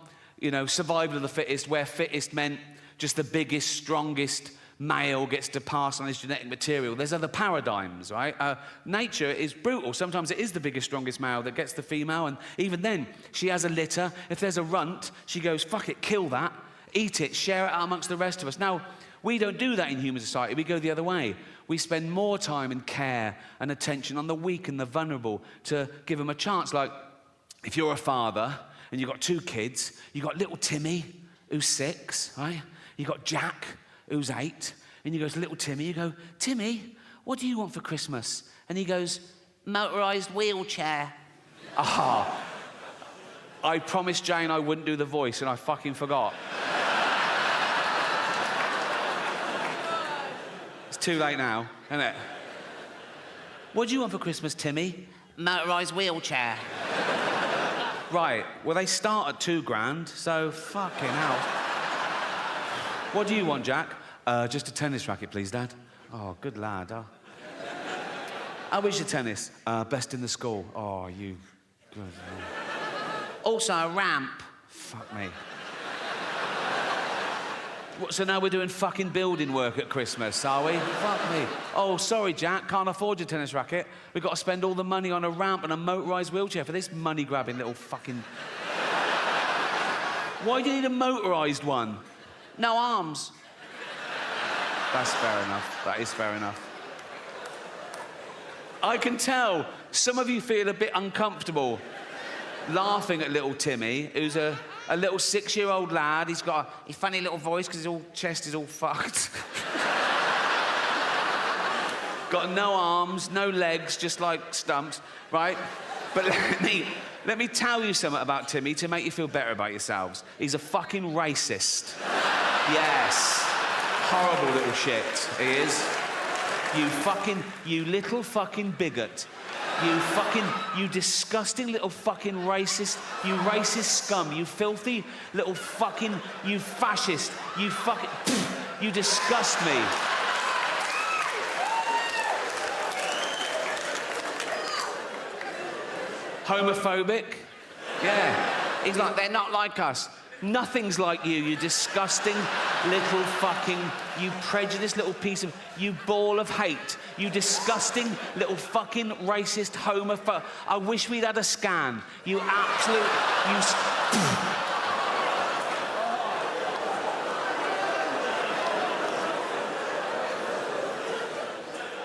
survival of the fittest, where fittest meant just the biggest, strongest male gets to pass on his genetic material. There's other paradigms, right? Nature is brutal. Sometimes it is the biggest, strongest male that gets the female, and even then, she has a litter. If there's a runt, she goes, "Fuck it, kill that, eat it, share it out amongst the rest of us." Now, we don't do that in human society. We go the other way. We spend more time and care and attention on the weak and the vulnerable to give them a chance. Like, if you're a father and you've got 2 kids, you've got little Timmy, who's 6, right? You've got Jack, who's 8, and you go to little Timmy, you go, "Timmy, what do you want for Christmas?" And he goes, "Motorised wheelchair." I promised Jane I wouldn't do the voice, and I fucking forgot. It's too late now, isn't it? "What do you want for Christmas, Timmy?" "Motorised wheelchair." Right, well, they start at $2,000, so fucking hell. "What do you want, Jack?" Just a tennis racket, please, Dad." "Oh, good lad. How is your tennis?" Best in the school." "Oh, you good." "Also a ramp." Fuck me. What, so now we're doing fucking building work at Christmas, are we? Fuck me. "Oh, sorry, Jack, can't afford your tennis racket. We've got to spend all the money on a ramp and a motorised wheelchair for this money-grabbing little fucking..." "Why do you need a motorised one?" "No arms." That's fair enough. That is fair enough. I can tell some of you feel a bit uncomfortable laughing at little Timmy, who's a little 6-year-old lad. He's got a funny little voice because his chest is all fucked. Got no arms, no legs, just like stumps, right? But let me tell you something about Timmy to make you feel better about yourselves. He's a fucking racist. Yes. Horrible little shit, he is. You little fucking bigot. You disgusting little fucking racist, you racist scum, you filthy little fucking, you fascist, you fucking, you disgust me. Homophobic? Yeah. He's like, "They're not like us." Nothing's like you disgusting little fucking, you prejudiced little piece of, you ball of hate, you disgusting little fucking racist homophobe. I wish we'd had a scan. You absolute,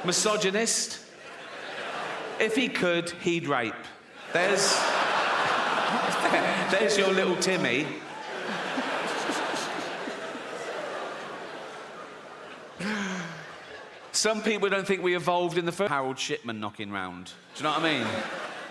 misogynist. If he could, he'd rape. There's your little Timmy. Some people don't think we evolved in the first... Harold Shipman knocking round. Do you know what I mean?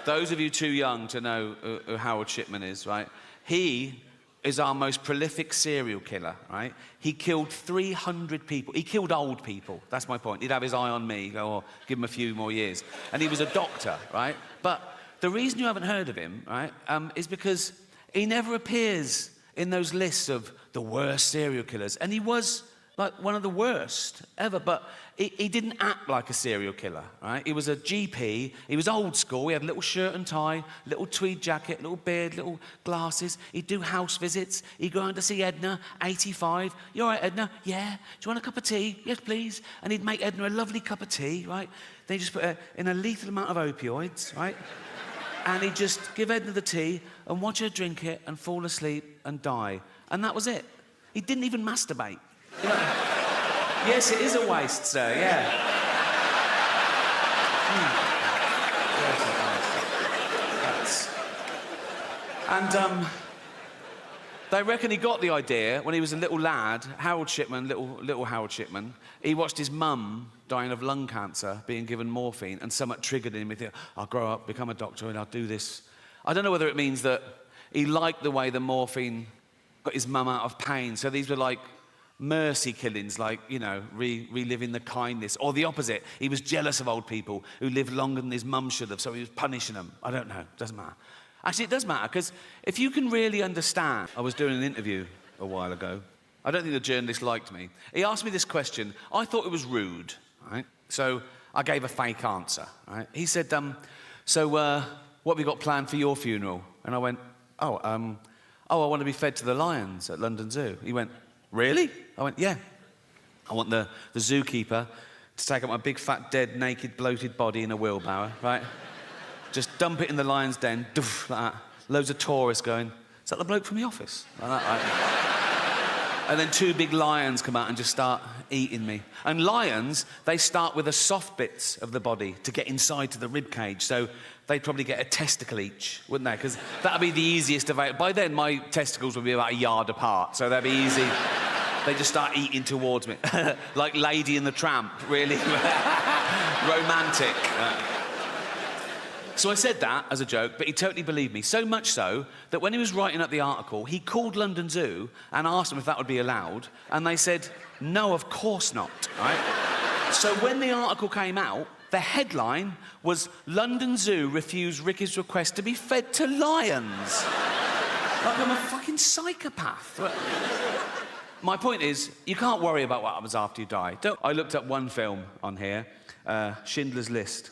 Those of you too young to know who Harold Shipman is, right? He is our most prolific serial killer, right? He killed 300 people. He killed old people. That's my point. He'd have his eye on me, go, "Oh, give him a few more years." And he was a doctor, right? But the reason you haven't heard of him, right, is because he never appears in those lists of the worst serial killers. And he was Like, one of the worst ever. But he didn't act like a serial killer, right? He was a GP. He was old school. He had a little shirt and tie, little tweed jacket, little beard, little glasses. He'd do house visits. He'd go on to see Edna, 85. You all right, Edna? Yeah. Do you want a cup of tea? Yes, please. And he'd make Edna a lovely cup of tea, right? Then he'd just put her in a lethal amount of opioids, right? And he'd just give Edna the tea and watch her drink it and fall asleep and die. And that was it. He didn't even masturbate. You know? Yes, it is a waste, sir, yeah. And they reckon he got the idea when he was a little lad, Harold Shipman, little Harold Shipman. He watched his mum dying of lung cancer, being given morphine, and somewhat triggered him. He thought, I'll grow up, become a doctor, and I'll do this. I don't know whether it means that he liked the way the morphine got his mum out of pain. So these were like mercy killings, like, you know, reliving the kindness. Or the opposite, he was jealous of old people who lived longer than his mum should have, so he was punishing them. I don't know, doesn't matter. Actually, it does matter, because if you can really understand... I was doing an interview a while ago. I don't think the journalist liked me. He asked me this question. I thought it was rude, right? So I gave a fake answer, right? He said, what have you got planned for your funeral? And I went, I want to be fed to the lions at London Zoo. He went, really? I went, yeah. I want the zookeeper to take up my big, fat, dead, naked, bloated body in a wheelbarrow, right? Just dump it in the lion's den, doof, like that. Loads of tourists going, is that the bloke from The Office? Like that, right? And then 2 big lions come out and just start eating me. And lions, they start with the soft bits of the body to get inside to the rib cage. So they'd probably get a testicle each, wouldn't they? Because that'd be the easiest of it. By then, my testicles would be about a yard apart, so that'd be easy. They just start eating towards me. Like Lady and the Tramp, really romantic. So I said that as a joke, but he totally believed me. So much so that when he was writing up the article, he called London Zoo and asked them if that would be allowed, and they said, no, of course not, right? So when the article came out, the headline was, London Zoo refused Ricky's request to be fed to lions. Like I'm a fucking psychopath. My point is, you can't worry about what happens after you die. I looked up one film on here, Schindler's List.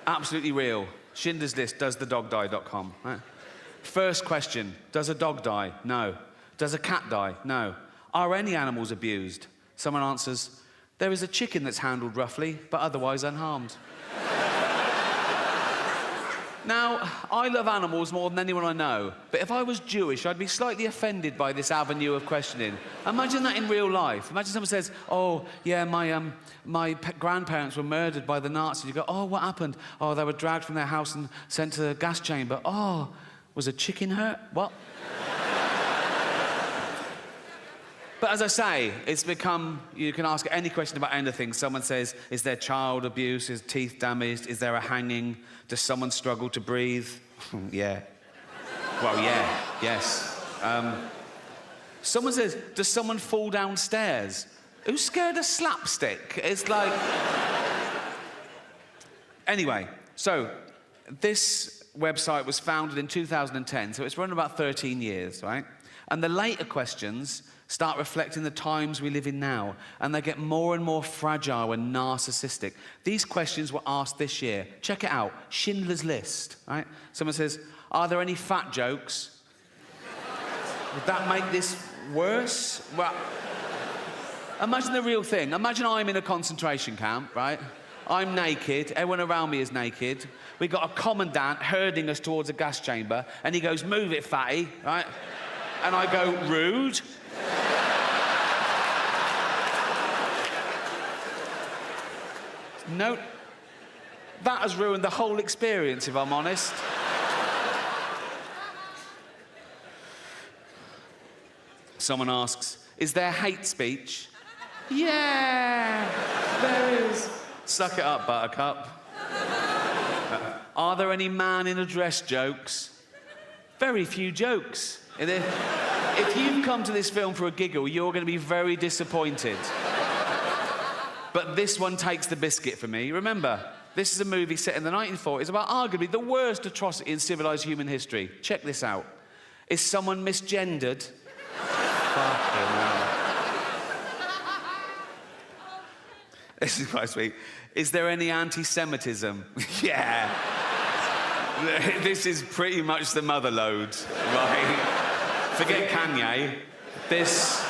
Absolutely real. Schindler's List, doesthedogdie.com. Right? First question, does a dog die? No. Does a cat die? No. Are any animals abused? Someone answers, there is a chicken that's handled roughly, but otherwise unharmed. Now, I love animals more than anyone I know, but if I was Jewish, I'd be slightly offended by this avenue of questioning. Imagine that in real life. Imagine someone says, oh, yeah, my grandparents were murdered by the Nazis. You go, oh, what happened? Oh, they were dragged from their house and sent to the gas chamber. Oh, was a chicken hurt? What? But as I say, it's become, you can ask any question about anything. Someone says, is there child abuse? Is teeth damaged? Is there a hanging? Does someone struggle to breathe? Yeah. Well, yeah, yes. Someone says, does someone fall downstairs? Who's scared of slapstick? It's like... Anyway, so this website was founded in 2010, so it's run about 13 years, right? And the later questions start reflecting the times we live in now, and they get more and more fragile and narcissistic. These questions were asked this year. Check it out, Schindler's List, right? Someone says, are there any fat jokes? Would that make this worse? Well, imagine the real thing. Imagine I'm in a concentration camp, right? I'm naked, everyone around me is naked. We've got a commandant herding us towards a gas chamber, and he goes, move it, fatty, right? And I go, rude. No, that has ruined the whole experience, if I'm honest. Someone asks, is there hate speech? Yeah, there is. Suck it up, Buttercup. Are there any man in a dress jokes? Very few jokes. If you've come to this film for a giggle, you're going to be very disappointed. But this one takes the biscuit for me. Remember, this is a movie set in the 1940s about arguably the worst atrocity in civilized human history. Check this out. Is someone misgendered? Fucking hell. This is quite sweet. Is there any anti-Semitism? Yeah. This is pretty much the mother load, right? Forget Kanye. This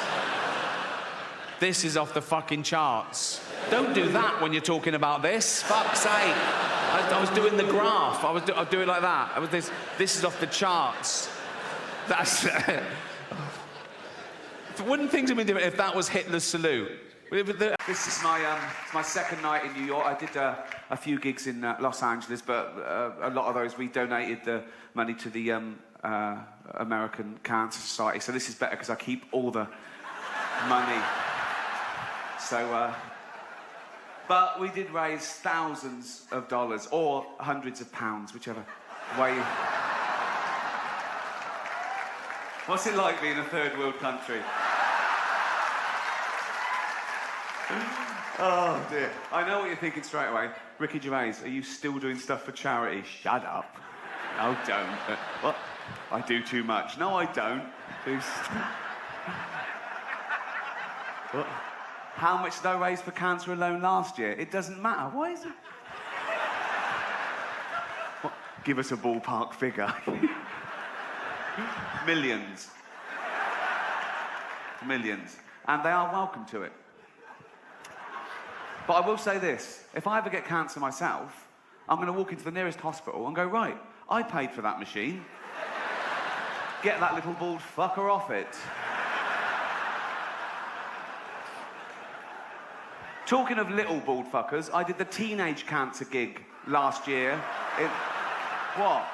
is off the fucking charts. Don't do that when you're talking about this. Fuck's sake. I was doing the graph. I'll do it like that. This is off the charts. That's... Wouldn't things have been different if that was Hitler's salute? This is my second night in New York. I did a few gigs in Los Angeles, but a lot of those we donated the money to the American Cancer Society. So this is better because I keep all the money. So, but we did raise thousands of dollars or hundreds of pounds, whichever way. What's it like being a third world country? Oh dear. I know what you're thinking straight away. Ricky Gervais, are you still doing stuff for charity? Shut up. No, don't. What? I do too much. No, I don't. What? How much did I raise for cancer alone last year? It doesn't matter. Why is it? What? Give us a ballpark figure. Millions. Millions. And they are welcome to it. But I will say this, if I ever get cancer myself, I'm going to walk into the nearest hospital and go, right, I paid for that machine. Get that little bald fucker off it. Talking of little bald fuckers, I did the teenage cancer gig last year. What?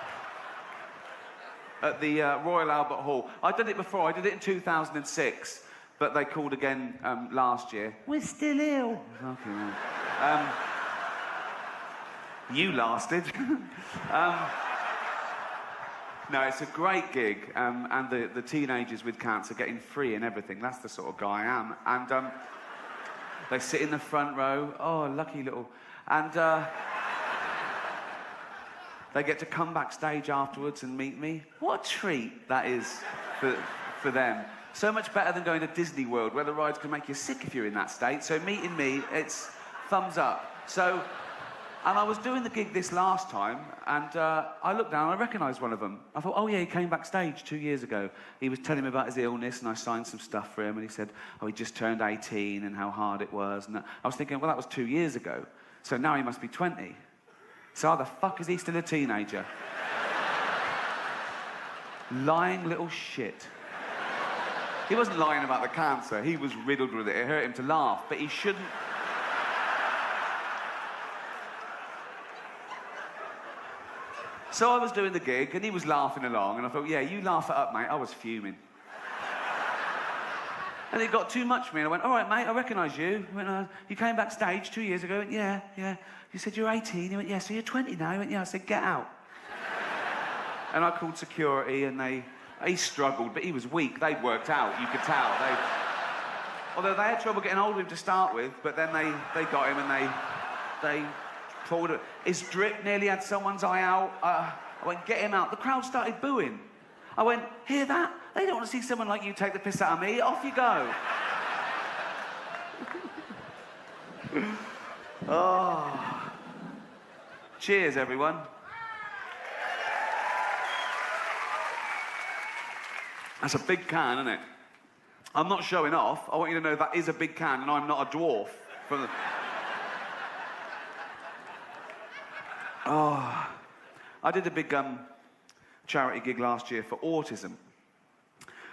At the Royal Albert Hall. I'd done it before, I did it in 2006. But they called again last year. We're still ill. Okay, you lasted. No, it's a great gig. And the teenagers with cancer getting free and everything. That's the sort of guy I am. And they sit in the front row. Oh, lucky little... And they get to come backstage afterwards and meet me. What a treat that is for them. So much better than going to Disney World, where the rides can make you sick if you're in that state. So meeting me, it's thumbs up. So, and I was doing the gig this last time, and I looked down and I recognised one of them. I thought, oh yeah, he came backstage 2 years ago. He was telling me about his illness, and I signed some stuff for him, and he said, oh, he just turned 18 and how hard it was. And I was thinking, well, that was 2 years ago. So now he must be 20. So how the fuck is he still a teenager? Lying little shit. He wasn't lying about the cancer. He was riddled with it. It hurt him to laugh, but he shouldn't... So I was doing the gig, and he was laughing along, and I thought, yeah, you laugh it up, mate. I was fuming. And it got too much for me, and I went, all right, mate, I recognise you. He went, you came backstage 2 years ago. I went, yeah. You said you're 18. He went, yeah, so you're 20 now. He went, yeah. I said, get out. And I called security, and he struggled, but he was weak. They'd worked out, you could tell. Although they had trouble getting hold of him to start with, but then they got him and they pulled it. His drip nearly had someone's eye out. I went, get him out. The crowd started booing. I went, hear that? They don't want to see someone like you take the piss out of me. Off you go. Oh. Cheers, everyone. That's a big can, isn't it? I'm not showing off. I want you to know that is a big can, and I'm not a dwarf. Oh, I did a big charity gig last year for autism.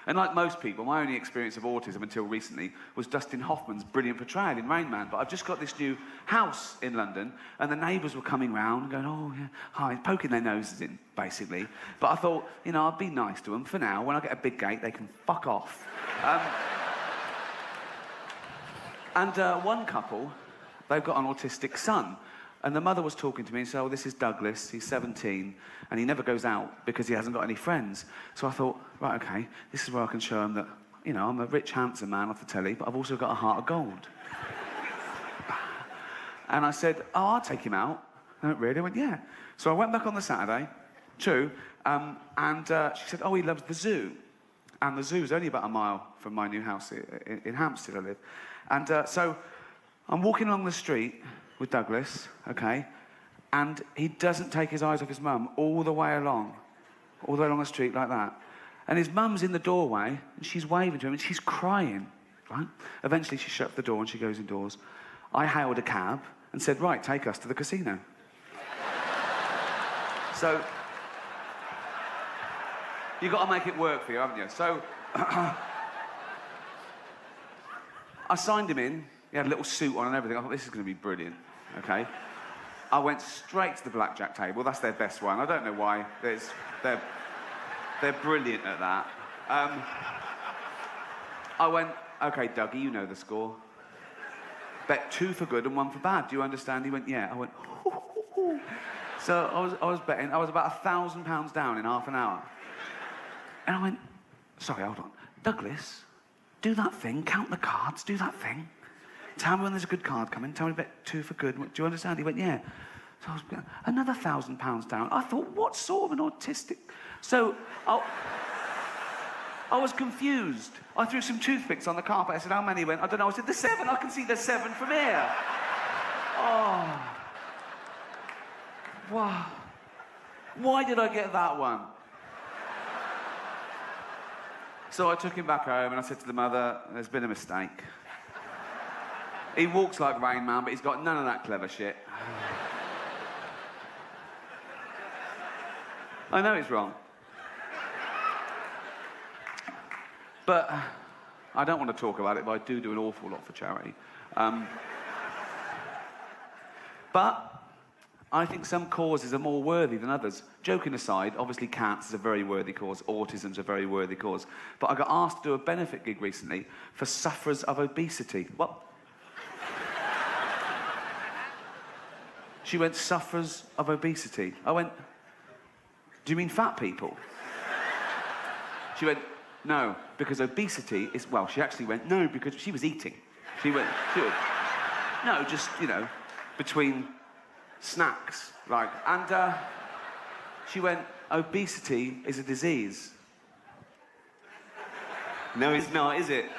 And like most people, my only experience of autism until recently was Dustin Hoffman's brilliant portrayal in Rain Man. But I've just got this new house in London, and the neighbours were coming round and going, oh, yeah, hi, poking their noses in, basically. But I thought, you know, I'd be nice to them for now. When I get a big gate, they can fuck off. One couple, they've got an autistic son. And the mother was talking to me and said, oh, this is Douglas, he's 17, and he never goes out because he hasn't got any friends. So I thought, right, okay, this is where I can show him that, you know, I'm a rich, handsome man off the telly, but I've also got a heart of gold. And I said, oh, I'll take him out. I went, really? I went, yeah. So I went back on the Saturday, True. She said, oh, he loves the zoo. And the zoo's only about a mile from my new house in Hampstead I live. And so I'm walking along the street with Douglas, okay, and he doesn't take his eyes off his mum all the way along the street like that. And his mum's in the doorway, and she's waving to him, and she's crying, right? Eventually she shuts the door and she goes indoors. I hailed a cab and said, right, take us to the casino. So, you've got to make it work for you, haven't you? So, I signed him in. He had a little suit on and everything. I thought, this is going to be brilliant, okay? I went straight to the blackjack table. That's their best one. I don't know why. They're brilliant at that. I went, okay, Dougie, you know the score. Bet 2 for good and 1 for bad. Do you understand? He went, yeah. I went, hoo. So I was betting. I was about £1,000 down in half an hour. And I went, sorry, hold on. Douglas, do that thing, count the cards, do that thing. Tell me when there's a good card coming, tell me bet 2 for good. Do you understand? He went, yeah. So I was another £1,000 down. I thought, what sort of an autistic... So I was confused. I threw some toothpicks on the carpet. I said, how many? He went, I don't know. I said, there's 7. I can see there's 7 from here. Oh. Wow. Why did I get that one? So I took him back home and I said to the mother, there's been a mistake. He walks like Rain Man, but he's got none of that clever shit. I know it's wrong. But I don't want to talk about it, but I do an awful lot for charity. But I think some causes are more worthy than others. Joking aside, obviously cancer is a very worthy cause, autism's a very worthy cause. But I got asked to do a benefit gig recently for sufferers of obesity. What? She went, sufferers of obesity. I went, do you mean fat people? She went, no, because obesity is, well, she actually went, no, because she was eating. She went, no, just, you know, between snacks, like, and she went, obesity is a disease. No, it's not, is it?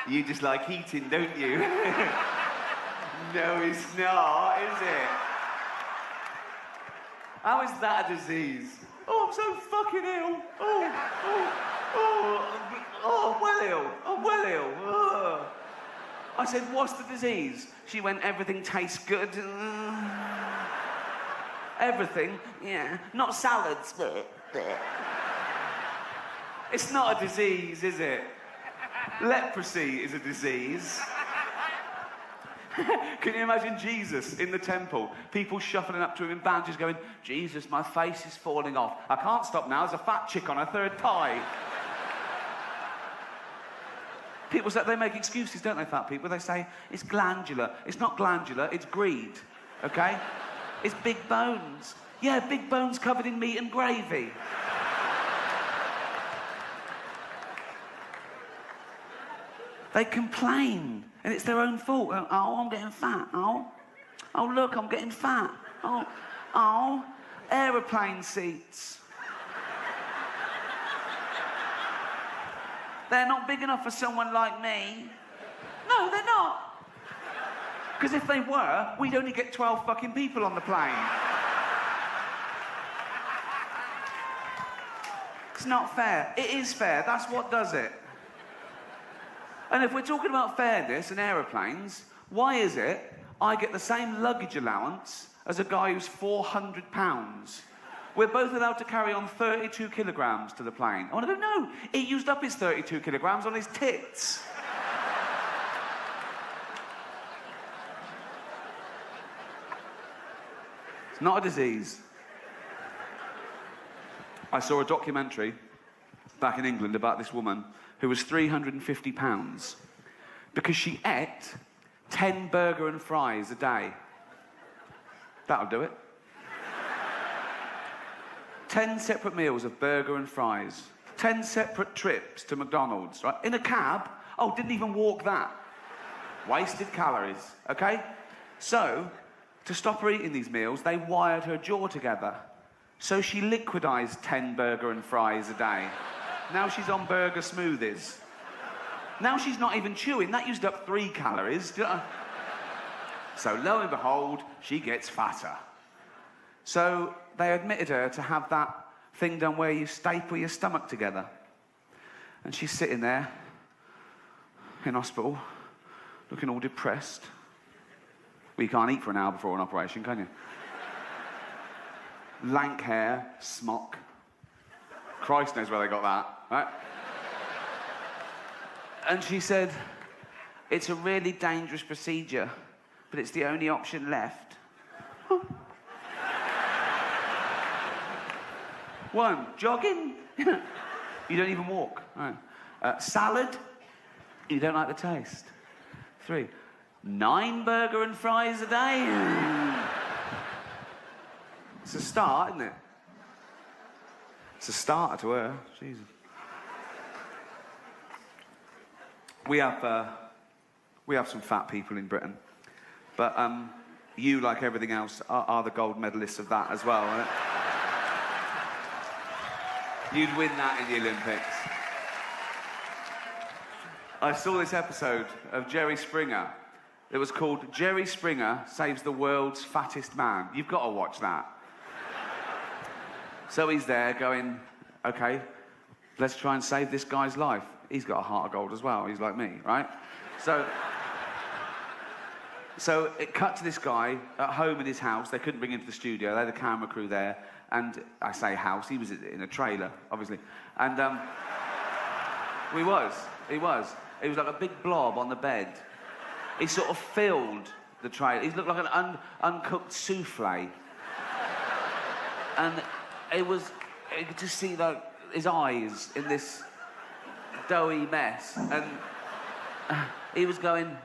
You just like eating, don't you? No, it's not, is it? How is that a disease? Oh, I'm so fucking ill. I'm well ill. I'm well ill. Oh. I said, what's the disease? She went, everything tastes good. Everything? Yeah. Not salads. It's not a disease, is it? Leprosy is a disease. Can you imagine Jesus in the temple? People shuffling up to him in bandages going, Jesus, my face is falling off. I can't stop now. There's a fat chick on her 3rd thigh. People say, they make excuses, don't they, fat people? They say, it's glandular. It's not glandular, it's greed, okay? It's big bones. Yeah, big bones covered in meat and gravy. They complain, and it's their own fault. Oh, I'm getting fat. Oh, look, I'm getting fat. Oh, aeroplane seats. They're not big enough for someone like me. No, they're not. Because if they were, we'd only get 12 fucking people on the plane. It's not fair. It is fair. That's what does it. And if we're talking about fairness and aeroplanes, why is it I get the same luggage allowance as a guy who's 400 pounds? We're both allowed to carry on 32 kilograms to the plane. I want to go, no, he used up his 32 kilograms on his tits. It's not a disease. I saw a documentary back in England about this woman who was 350 pounds because she ate 10 burger and fries a day. That'll do it. 10 separate meals of burger and fries. 10 separate trips to McDonald's, right? In a cab. Oh, didn't even walk that. Wasted calories, okay? So, to stop her eating these meals, they wired her jaw together. So she liquidized 10 burger and fries a day. Now she's on burger smoothies. Now she's not even chewing. That used up 3 calories. So lo and behold, she gets fatter. So they admitted her to have that thing done where you staple your stomach together. And she's sitting there in hospital, looking all depressed. Well, you can't eat for an hour before an operation, can you? Lank hair, smock. Christ knows where they got that, right? And she said, it's a really dangerous procedure, but it's the only option left. 1, jogging. You don't even walk. Right. Salad. You don't like the taste. 3, 9 burger and fries a day. It's a start, isn't it? It's a starter to her. Jesus. We have some fat people in Britain, but you, like everything else, are the gold medalists of that as well. Right? You'd win that in the Olympics. I saw this episode of Jerry Springer. It was called Jerry Springer Saves the World's Fattest Man. You've got to watch that. So he's there going, okay, let's try and save this guy's life. He's got a heart of gold as well. He's like me, right? So it cut to this guy at home in his house. They couldn't bring him to the studio. They had a camera crew there. And I say house, he was in a trailer, obviously. And he was. He was like a big blob on the bed. He sort of filled the trailer. He looked like an uncooked souffle. And you could just see like his eyes in this doughy mess. And he was going,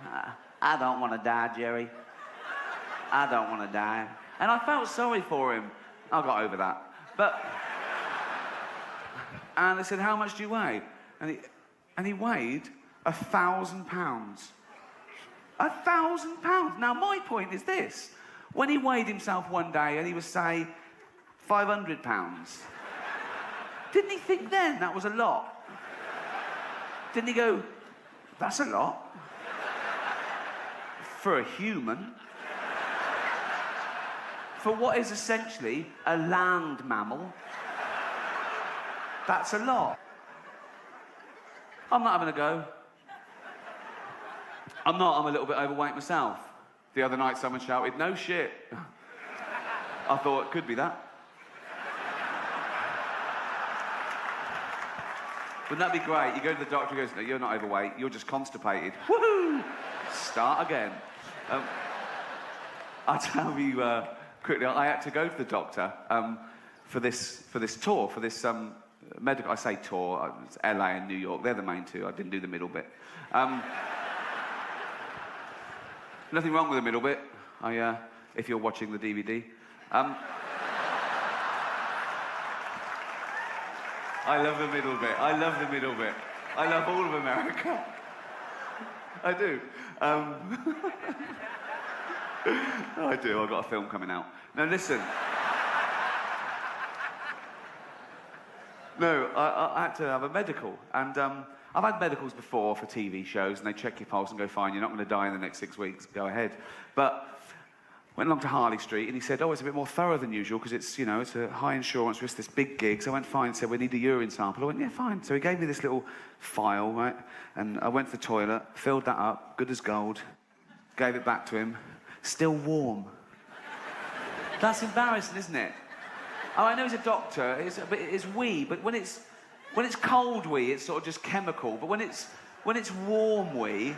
I don't want to die, Jerry. I don't want to die. And I felt sorry for him. I got over that. And they said, how much do you weigh? And he weighed 1,000 pounds. 1,000 pounds. Now, my point is this. When he weighed himself one day and he was, say, 500 pounds, didn't he think then that was a lot? Didn't he go, that's a lot? For a human. For what is essentially a land mammal, that's a lot. I'm not having a go. I'm a little bit overweight myself. The other night someone shouted, no shit. I thought, it could be that. Wouldn't that be great? You go to the doctor, he goes, no, you're not overweight, you're just constipated. Woohoo! Start again. I'll tell you quickly, I had to go to the doctor for this tour, for this medical, I say tour, it's LA and New York, they're the main two, I didn't do the middle bit. Nothing wrong with the middle bit, if you're watching the DVD. I love the middle bit, I love the middle bit. I love all of America. I do. I do, I've got a film coming out. Now listen. No, I had to have a medical, and I've had medicals before for TV shows, and they check your pulse and go, fine, you're not going to die in the next 6 weeks, go ahead. But went along to Harley Street, and he said, oh, it's a bit more thorough than usual, because it's, you know, it's a high insurance risk, this big gig. So I went, fine, he said, we need a urine sample. I went, yeah, fine. So he gave me this little file, right, and I went to the toilet, filled that up, good as gold, gave it back to him, still warm. That's embarrassing, isn't it? Oh, I know he's a doctor, it's wee, but when it's cold wee, it's sort of just chemical. But when it's warm wee,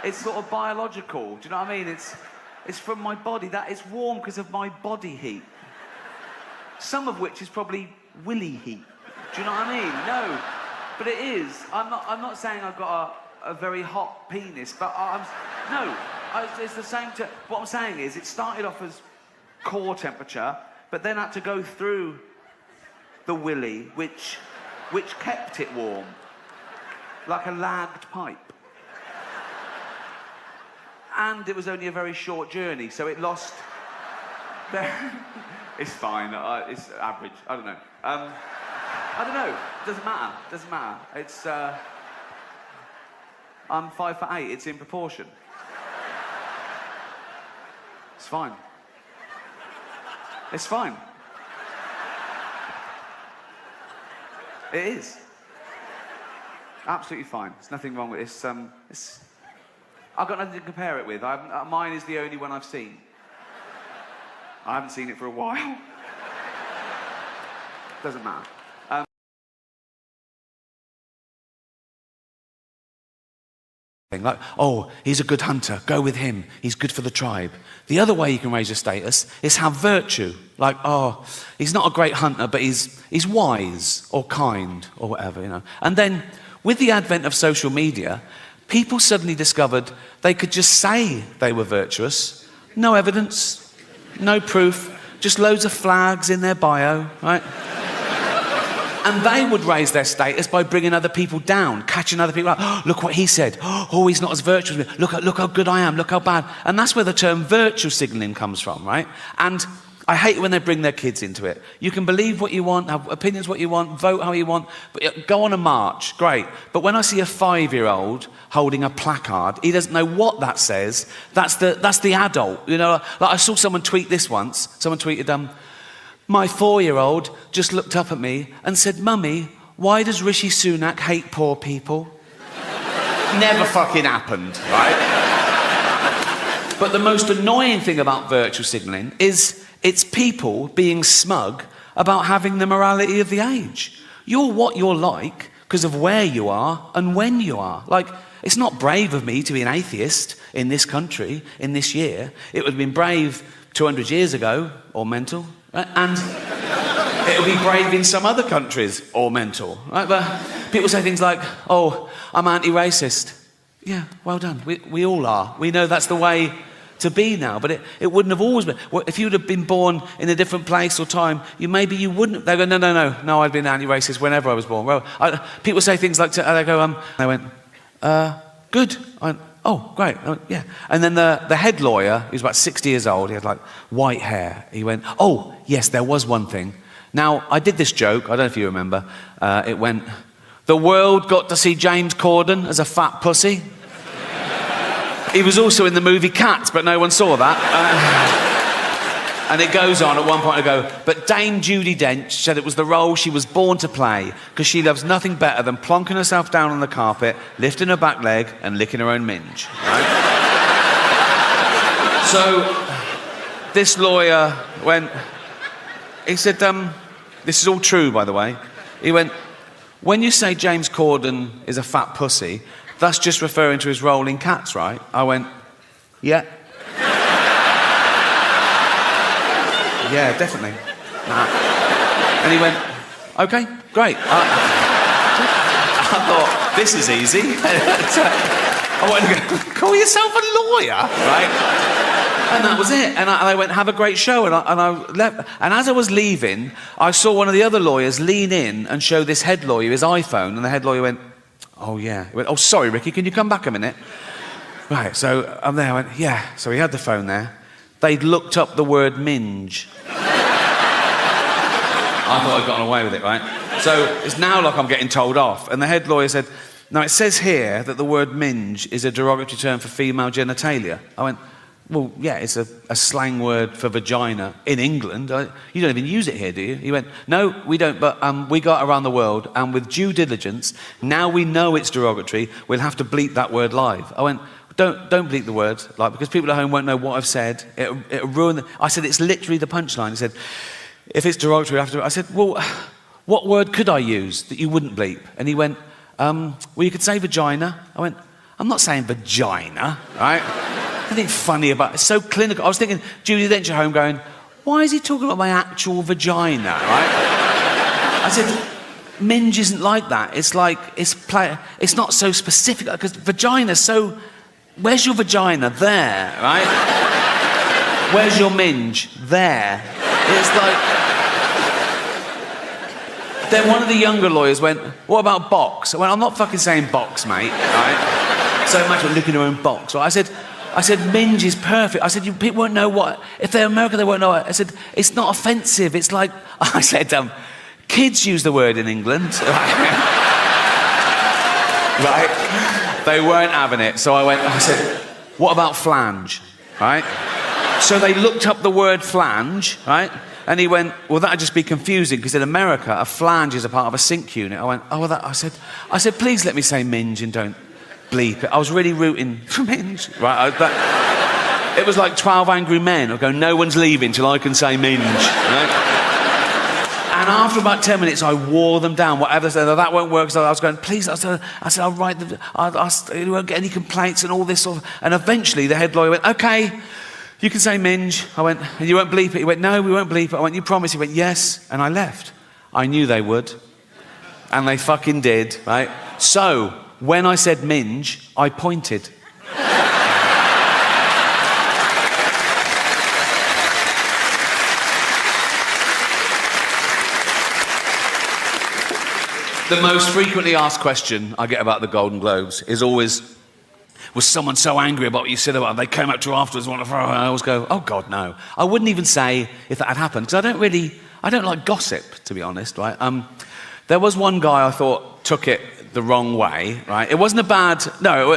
it's sort of biological. Do you know what I mean? It's from my body. That it's warm because of my body heat. Some of which is probably willy heat. Do you know what I mean? No, but it is. I'm not saying I've got a very hot penis, but it's the same. What I'm saying is, it started off as core temperature, but then had to go through the willy, which kept it warm, like a lagged pipe. And it was only a very short journey, so it lost... It's fine, it's average, I don't know. I don't know, doesn't matter. It's, I'm 5'8", it's in proportion. It's fine. It's fine. It is. Absolutely fine. There's nothing wrong with it. I've got nothing to compare it with. Mine is the only one I've seen. I haven't seen it for a while. Doesn't matter. Like, oh, he's a good hunter, go with him, he's good for the tribe. The other way you can raise your status is have virtue. Like, oh, he's not a great hunter, but he's wise or kind or whatever, you know. And then, with the advent of social media, people suddenly discovered they could just say they were virtuous. No evidence, no proof, just loads of flags in their bio, right? And they would raise their status by bringing other people down, catching other people out. Oh, look what he said. Oh, he's not as virtuous. Look how good I am. Look how bad. And that's where the term virtue signalling comes from, right? And I hate it when they bring their kids into it. You can believe what you want, have opinions what you want, vote how you want, but go on a march, great. But when I see a 5-year-old holding a placard, he doesn't know what that says. That's the adult, you know. Like I saw someone tweet this once. Someone tweeted, my 4-year-old just looked up at me and said, Mummy, why does Rishi Sunak hate poor people? Never fucking happened, right? But the most annoying thing about virtue signalling is it's people being smug about having the morality of the age. You're what you're like because of where you are and when you are. Like, it's not brave of me to be an atheist in this country, in this year. It would have been brave 200 years ago, or mental. And it'll be brave in some other countries, or mental, right? But people say things like, oh, I'm anti-racist. Yeah, well done. We all are. We know that's the way to be now, but it wouldn't have always been. Well, if you'd have been born in a different place or time, maybe you wouldn't. They go, no, I'd been anti-racist whenever I was born. Well, people say things like, they go, they went, good. I went, oh, great, yeah. And then the head lawyer, he was about 60 years old, he had like white hair. He went, oh, yes, there was one thing. Now, I did this joke, I don't know if you remember. It went, the world got to see James Corden as a fat pussy. He was also in the movie Cats, but no one saw that. And it goes on, at one point I go, but Dame Judi Dench said it was the role she was born to play because she loves nothing better than plonking herself down on the carpet, lifting her back leg and licking her own minge. Right? So, this lawyer went, he said, this is all true, by the way. He went, when you say James Corden is a fat pussy, that's just referring to his role in Cats, right? I went, yeah. Yeah, definitely. Nah. And he went, okay, great. I thought, this is easy. I wanted to go, call yourself a lawyer, right? And that was it. And I went, have a great show. And I left. And as I was leaving, I saw one of the other lawyers lean in and show this head lawyer his iPhone. And the head lawyer went, oh, yeah. He went, oh, sorry, Ricky, can you come back a minute? Right, so I'm there. I went, yeah. So he had the phone there. They'd looked up the word minge. I thought I'd gotten away with it, right? So it's now like I'm getting told off. And the head lawyer said, now it says here that the word minge is a derogatory term for female genitalia. I went, well, yeah, it's a slang word for vagina in England. You don't even use it here, do you? He went, no, we don't, but we go out around the world, and with due diligence, now we know it's derogatory, we'll have to bleep that word live. I went, don't bleep the word, like, because people at home won't know what I've said. It'll ruin the... I said, it's literally the punchline. He said, if it's derogatory, I have to... I said, well, what word could I use that you wouldn't bleep? And he went, well, you could say vagina. I went, I'm not saying vagina, right? Nothing funny about it. It's so clinical. I was thinking, Judi Dench at home going, why is he talking about my actual vagina, right? I said, minge isn't like that. It's like, it's not so specific, because vagina's so... Where's your vagina? There, right? Where's your minge? There. It's like... Then one of the younger lawyers went, what about box? I went, I'm not fucking saying box, mate, right? So imagine looking at her own box. Right? I said, I said, minge is perfect. I said, people won't know what... If they're American, they won't know it. I said, it's not offensive. It's like... I said, kids use the word in England. Right? They weren't having it. So I said, what about flange? Right? So they looked up the word flange, right? And he went, well, that'd just be confusing, because in America, a flange is a part of a sink unit. I went, oh, well, I said, please let me say minge and don't bleep it. I was really rooting for minge. Right? It was like 12 Angry Men. I go, no one's leaving till I can say minge. Right? And after about 10 minutes, I wore them down. Whatever, said, that won't work. So I was going, please. I said, I'll write them. You won't get any complaints and all this sort of... And eventually, the head lawyer went, OK, you can say minge. I went, and you won't bleep it? He went, no, we won't bleep it. I went, you promise? He went, yes. And I left. I knew they would. And they fucking did, right? So, when I said minge, I pointed. The most frequently asked question I get about the Golden Globes is always, was someone so angry about what you said about them? They came up to you afterwards and I always go, oh God, no. I wouldn't even say if that had happened, because I don't like gossip, to be honest, right? There was one guy I thought took it the wrong way, right? It wasn't a bad... No,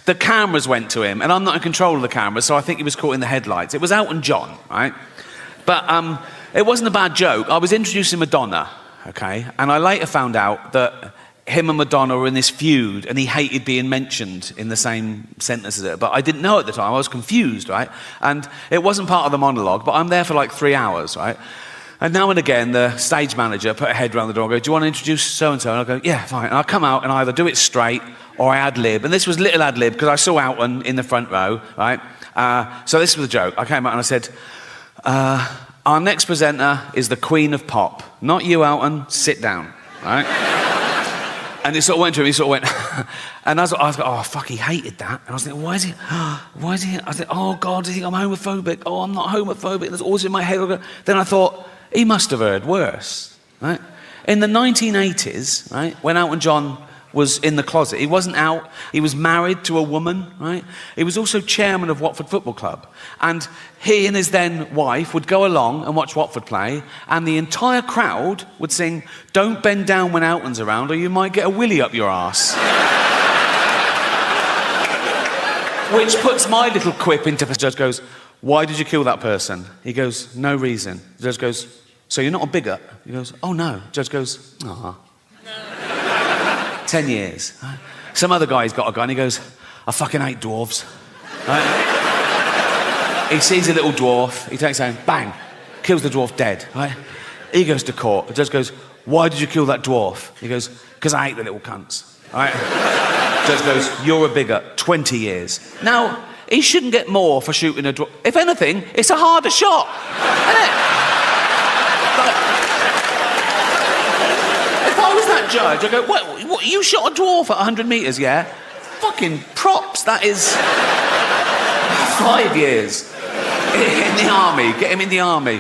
the cameras went to him, and I'm not in control of the cameras, so I think he was caught in the headlights. It was Elton John, right? But it wasn't a bad joke. I was introducing Madonna, okay? And I later found out that him and Madonna were in this feud, and he hated being mentioned in the same sentence as it. But I didn't know at the time. I was confused, right? And it wasn't part of the monologue, but I'm there for like 3 hours, right? And now and again, the stage manager put a head around the door and go, do you want to introduce so-and-so? And I'll go, yeah, fine. And I'll come out and I either do it straight or I ad-lib. And this was little ad-lib because I saw Elton in the front row, right? So this was the joke. I came out and I said, our next presenter is the Queen of Pop. Not you, Elton. Sit down, right? And he sort of went to him, he sort of went... And I was like, oh, fuck, he hated that. And I was thinking, why is he... I was like, oh, God, do you think I'm homophobic? Oh, I'm not homophobic. There's always in my head. Then I thought, he must have heard worse, right? In the 1980s, right, when Elton John was in the closet, he wasn't out, he was married to a woman, right? He was also chairman of Watford Football Club. And he and his then wife would go along and watch Watford play, and the entire crowd would sing, don't bend down when Elton's around or you might get a willy up your arse. Which puts my little quip into... The judge goes, why did you kill that person? He goes, no reason. The judge goes, so you're not a bigot? He goes, oh no. The judge goes, 10 years. Right? Some other guy's got a gun, he goes, I fucking hate dwarves. Right? He sees a little dwarf, he takes aim, bang, kills the dwarf dead. Right? He goes to court. The judge goes, why did you kill that dwarf? He goes, because I hate the little cunts. Right? The judge goes, you're a bigot, 20 years. Now, he shouldn't get more for shooting a dwarf. If anything, it's a harder shot, isn't it? If I was that judge, I'd go, what, you shot a dwarf at 100 metres, yeah? Fucking props, that is 5 years. In the army, get him in the army.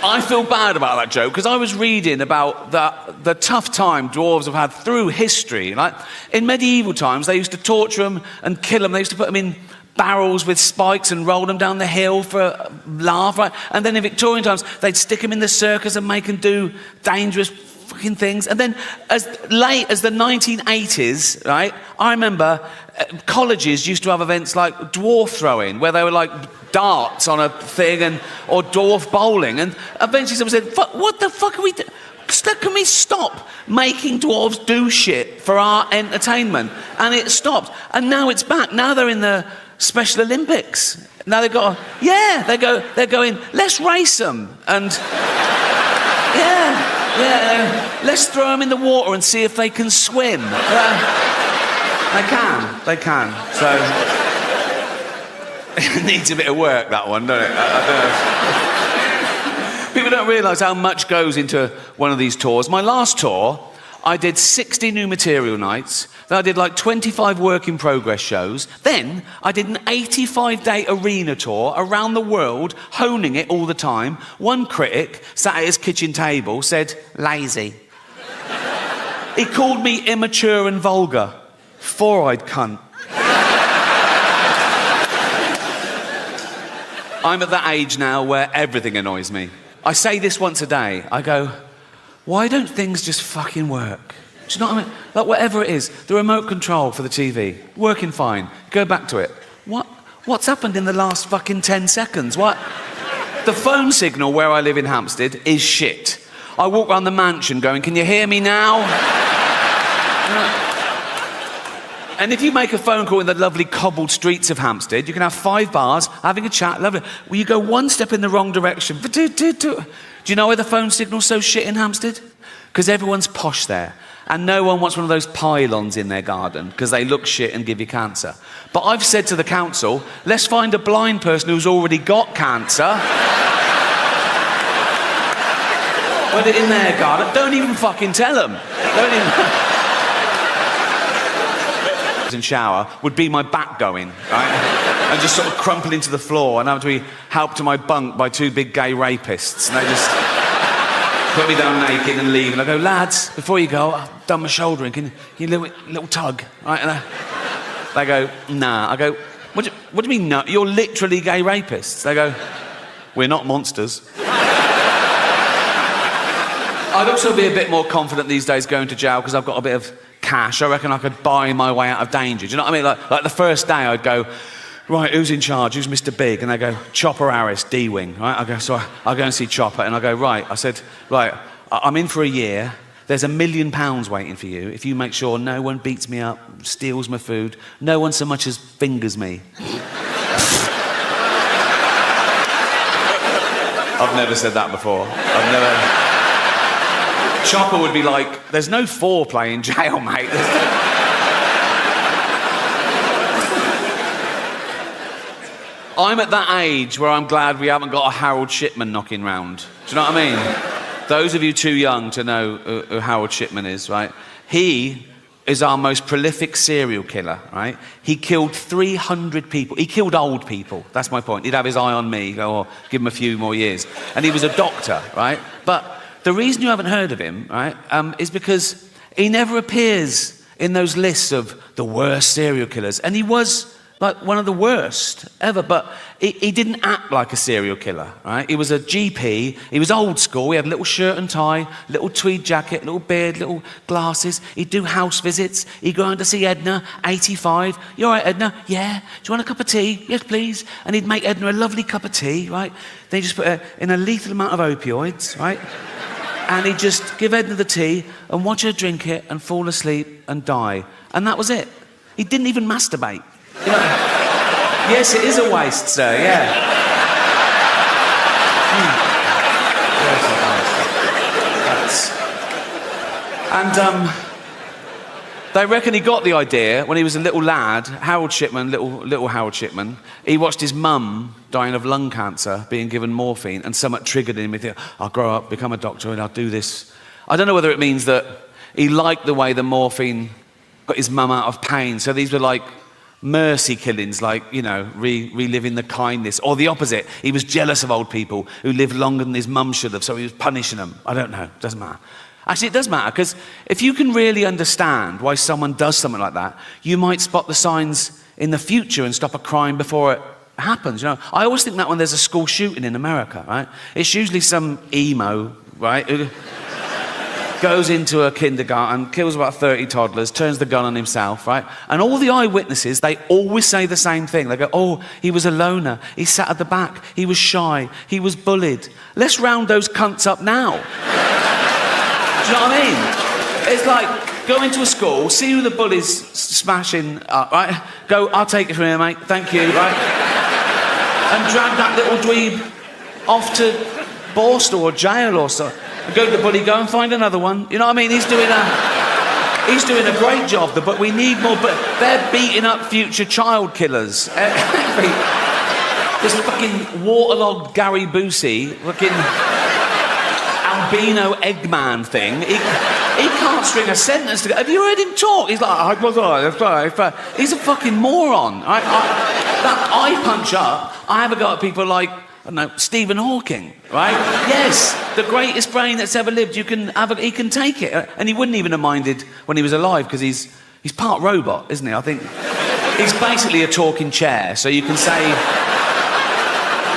I feel bad about that joke because I was reading about the tough time dwarves have had through history. Like, in medieval times, they used to torture them and kill them. They used to put them in barrels with spikes and roll them down the hill for a laugh, right? And then in Victorian times, they'd stick them in the circus and make them do dangerous fucking things. And then as late as the 1980s, right, I remember colleges used to have events like dwarf throwing, where they were like darts on a thing, or dwarf bowling. And eventually someone said, what the fuck are we doing? Can we stop making dwarves do shit for our entertainment? And it stopped. And now it's back. Now they're in the Special Olympics. Now they've got, yeah, they're going, let's race them. And yeah, let's throw them in the water and see if they can swim. They can. So it needs a bit of work, that one, doesn't it? I don't know. People don't realise how much goes into one of these tours. My last tour, I did 60 new material nights. Then I did like 25 work-in-progress shows. Then I did an 85-day arena tour around the world, honing it all the time. One critic sat at his kitchen table, said, lazy. He called me immature and vulgar. Four-eyed cunt. I'm at that age now where everything annoys me. I say this once a day. I go, why don't things just fucking work? Do you know what I mean? Like, whatever it is, the remote control for the TV, working fine. Go back to it. What's happened in the last fucking 10 seconds? What? The phone signal where I live in Hampstead is shit. I walk around the mansion going, can you hear me now? And if you make a phone call in the lovely cobbled streets of Hampstead, you can have 5 bars, having a chat, lovely. Well, you go one step in the wrong direction. Do you know why the phone signal's so shit in Hampstead? Because everyone's posh there. And no one wants one of those pylons in their garden because they look shit and give you cancer. But I've said to the council, let's find a blind person who's already got cancer. Put it in their garden. Don't even fucking tell them. Don't even... in shower would be my back going, right? And just sort of crumple into the floor and have to be helped to my bunk by 2 big gay rapists. And they just put me down naked and leave. And I go, lads, before you go, I've done my shouldering. Can you little tug? Right? And they go, nah. I go, what do you mean, no? You're literally gay rapists. They go, we're not monsters. I'd also be a bit more confident these days going to jail because I've got a bit of cash. I reckon I could buy my way out of danger. Do you know what I mean? Like the first day I'd go, right, who's in charge? Who's Mr. Big? And they go, Chopper Harris, D-Wing, right? I go, so I'll go and see Chopper. And I go, right. I said, right, I'm in for a year. There's £1 million waiting for you if you make sure no one beats me up, steals my food, no one so much as fingers me. I've never said that before. I've never... Chopper would be like, there's no foreplay in jail, mate. I'm at that age where I'm glad we haven't got a Harold Shipman knocking round. Do you know what I mean? Those of you too young to know who Harold Shipman is, right? He is our most prolific serial killer, right? He killed 300 people. He killed old people. That's my point. He'd have his eye on me, go, oh, give him a few more years. And he was a doctor, right? But the reason you haven't heard of him, right, is because he never appears in those lists of the worst serial killers. And he was, like, one of the worst ever, but he didn't act like a serial killer, right? He was a GP, he was old school, he had a little shirt and tie, little tweed jacket, little beard, little glasses. He'd do house visits, he'd go on to see Edna, 85. You all right, Edna? Yeah. Do you want a cup of tea? Yes, please. And he'd make Edna a lovely cup of tea, right? Then he'd just put her in a lethal amount of opioids, right? And he'd just give Edna the tea and watch her drink it and fall asleep and die. And that was it. He didn't even masturbate. You know? Yes, it is a waste, sir, yeah. And they reckon he got the idea when he was a little lad, Harold Shipman, little Harold Shipman. He watched his mum dying of lung cancer, being given morphine, and somewhat triggered him. He thought, I'll grow up, become a doctor, and I'll do this. I don't know whether it means that he liked the way the morphine got his mum out of pain. So these were like mercy killings, like, you know, reliving the kindness. Or the opposite, he was jealous of old people who lived longer than his mum should have, so he was punishing them. I don't know, doesn't matter. Actually, it does matter, because if you can really understand why someone does something like that, you might spot the signs in the future and stop a crime before it happens, you know. I always think that when there's a school shooting in America, right, it's usually some emo, right, who goes into a kindergarten, kills about 30 toddlers, turns the gun on himself, right? And all the eyewitnesses, they always say the same thing. They go, oh, he was a loner, he sat at the back, he was shy, he was bullied. Let's round those cunts up now. Do you know what I mean? It's like, go into a school, see who the bully's smashing up, right? Go, I'll take it from here, mate, thank you, right? And drag that little dweeb off to Borstal or jail or so. Go to the bully, go and find another one. You know what I mean? He's doing a great job, but we need more. But they're beating up future child killers. This fucking waterlogged Gary Busey, fucking albino Eggman thing. He can't string a sentence together. Have you heard him talk? He's like, he's a fucking moron. That eye punch up, I have a go at people like, I don't know, Stephen Hawking, right? Yes, the greatest brain that's ever lived. He can take it. And he wouldn't even have minded when he was alive, because he's part robot, isn't he? I think he's basically a talking chair, so you can say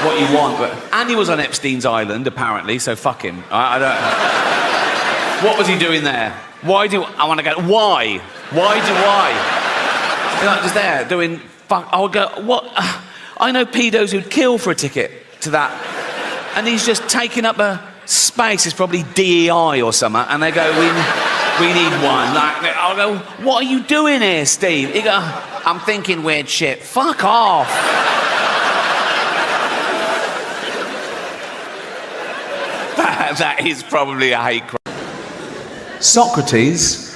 what you want. But... And he was on Epstein's Island, apparently, so fuck him. I don't... What was he doing there? Why do I want to go? Why? Why? You're not just there doing fuck. I would go, what? I know pedos who'd kill for a ticket to that. And he's just taking up a space. It's probably DEI or something. And they go, we need one. Like, I'll go, what are you doing here, Steve? He go, I'm thinking weird shit. Fuck off. That is probably a hate crime. Socrates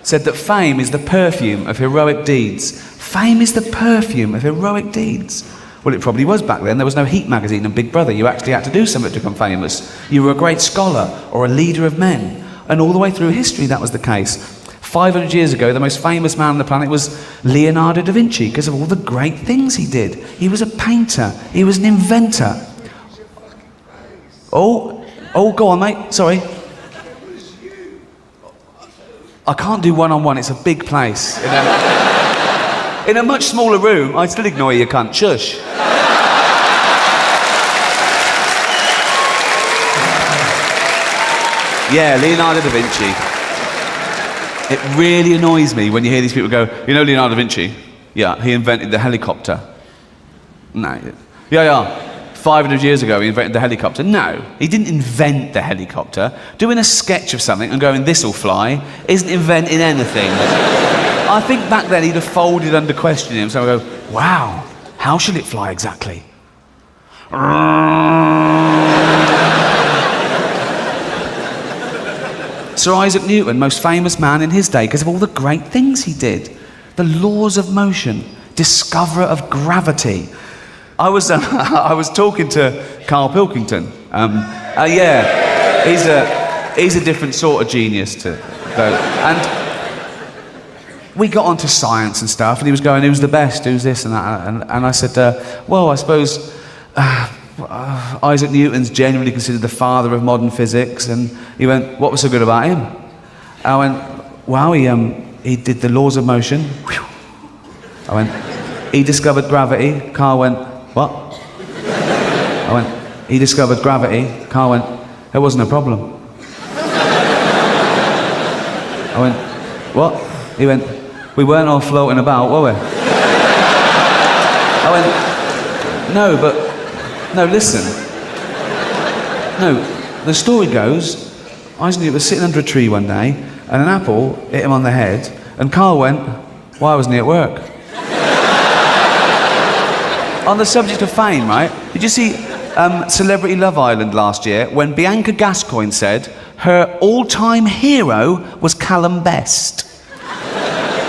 said that fame is the perfume of heroic deeds. Fame is the perfume of heroic deeds. Well, it probably was back then. There was no Heat magazine and Big Brother. You actually had to do something to become famous. You were a great scholar or a leader of men. And all the way through history, that was the case. 500 years ago, the most famous man on the planet was Leonardo da Vinci because of all the great things he did. He was a painter. He was an inventor. Oh, go on, mate. Sorry. I can't do one-on-one. It's a big place. In a much smaller room, I'd still ignore you, cunt. Shush. Yeah, Leonardo da Vinci. It really annoys me when you hear these people go, you know Leonardo da Vinci? Yeah, he invented the helicopter. No. Yeah. 500 years ago, he invented the helicopter. No, he didn't invent the helicopter. Doing a sketch of something and going, this'll fly, isn't inventing anything. I think back then he'd have folded under questioning, so I go, wow, how should it fly exactly? Sir Isaac Newton, most famous man in his day because of all the great things he did. The laws of motion, discoverer of gravity. I was talking to Carl Pilkington. Yeah, he's a different sort of genius and we got onto science and stuff, and he was going, who's the best, who's this and that, and I said, well, I suppose Isaac Newton's generally considered the father of modern physics, and he went, what was so good about him? I went, wow, he did the laws of motion. I went, he discovered gravity. Carl went, what? I went, he discovered gravity. Carl went, it wasn't a problem. I went, what? He went, we weren't all floating about, were we? I went, no, listen. No, the story goes, Isaac Newton was sitting under a tree one day, and an apple hit him on the head, and Carl went, why wasn't he at work? On the subject of fame, right? Did you see Celebrity Love Island last year when Bianca Gascoigne said her all-time hero was Callum Best?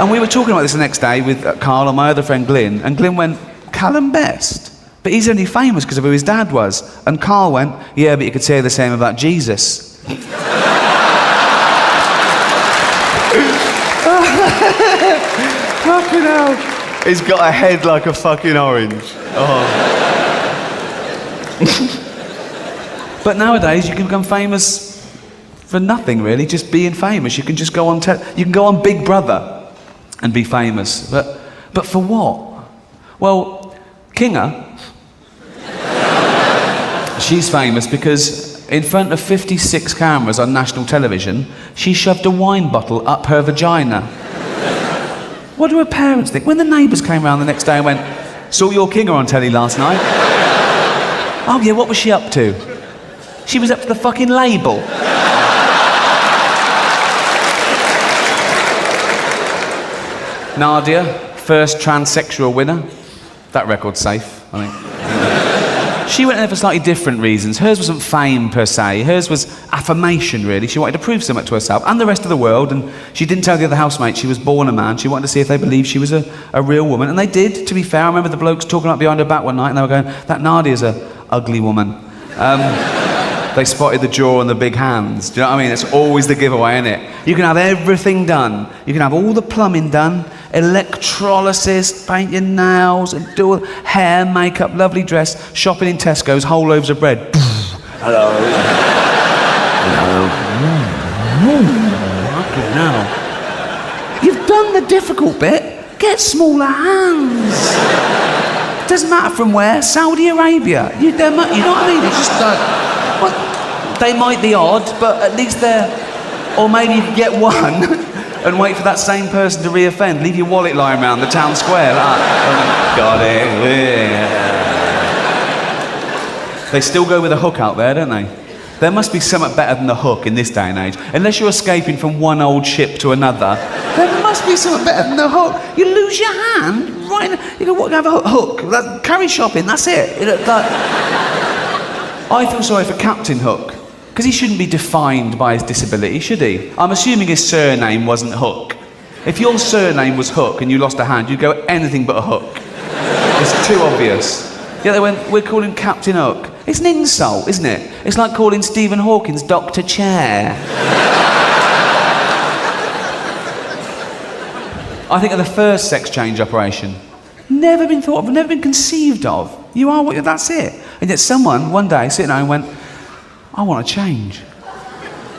And we were talking about this the next day with Carl and my other friend Glyn, and Glyn went, Callum Best? But he's only famous because of who his dad was. And Carl went, yeah, but you could say the same about Jesus. Fucking hell. He's got a head like a fucking orange. Oh. But nowadays you can become famous for nothing really, just being famous. You can just go on you can go on Big Brother and be famous. But for what? Well, Kinga, she's famous because in front of 56 cameras on national television, she shoved a wine bottle up her vagina. What do her parents think? When the neighbours came round the next day and went, saw your Kinga on telly last night. Oh yeah, what was she up to? She was up to the fucking label. Nadia, first transsexual winner. That record's safe, I think. She went there for slightly different reasons. Hers wasn't fame per se. Hers was affirmation, really. She wanted to prove something to herself and the rest of the world, and she didn't tell the other housemates she was born a man. She wanted to see if they believed she was a real woman, and they did, to be fair. I remember the blokes talking up behind her back one night, and they were going, that Nadia's a ugly woman. They spotted the jaw and the big hands. Do you know what I mean? It's always the giveaway, isn't it? You can have everything done. You can have all the plumbing done, electrolysis, paint your nails, and do hair, makeup, lovely dress, shopping in Tesco's, whole loaves of bread. Hello. Hello. Now. You've done the difficult bit. Get smaller hands. Doesn't matter from where. Saudi Arabia. You know what I mean? It's just like, well, they might be odd, but at least they're... Or maybe you could get one and wait for that same person to re-offend. Leave your wallet lying around the town square. Got it. Yeah. They still go with a hook out there, don't they? There must be something better than the hook in this day and age. Unless you're escaping from one old ship to another, there must be something better than the hook. You lose your hand, right? You go, what, have a hook? Carry shopping, that's it. I feel sorry for Captain Hook, because he shouldn't be defined by his disability, should he? I'm assuming his surname wasn't Hook. If your surname was Hook and you lost a hand, you'd go anything but a hook. It's too obvious. Yeah, they went, we're calling Captain Hook. It's an insult, isn't it? It's like calling Stephen Hawkins Dr. Chair. I think of the first sex change operation. Never been thought of, never been conceived of. You are what you... That's it. And yet someone, one day, sitting there and went, I want to change.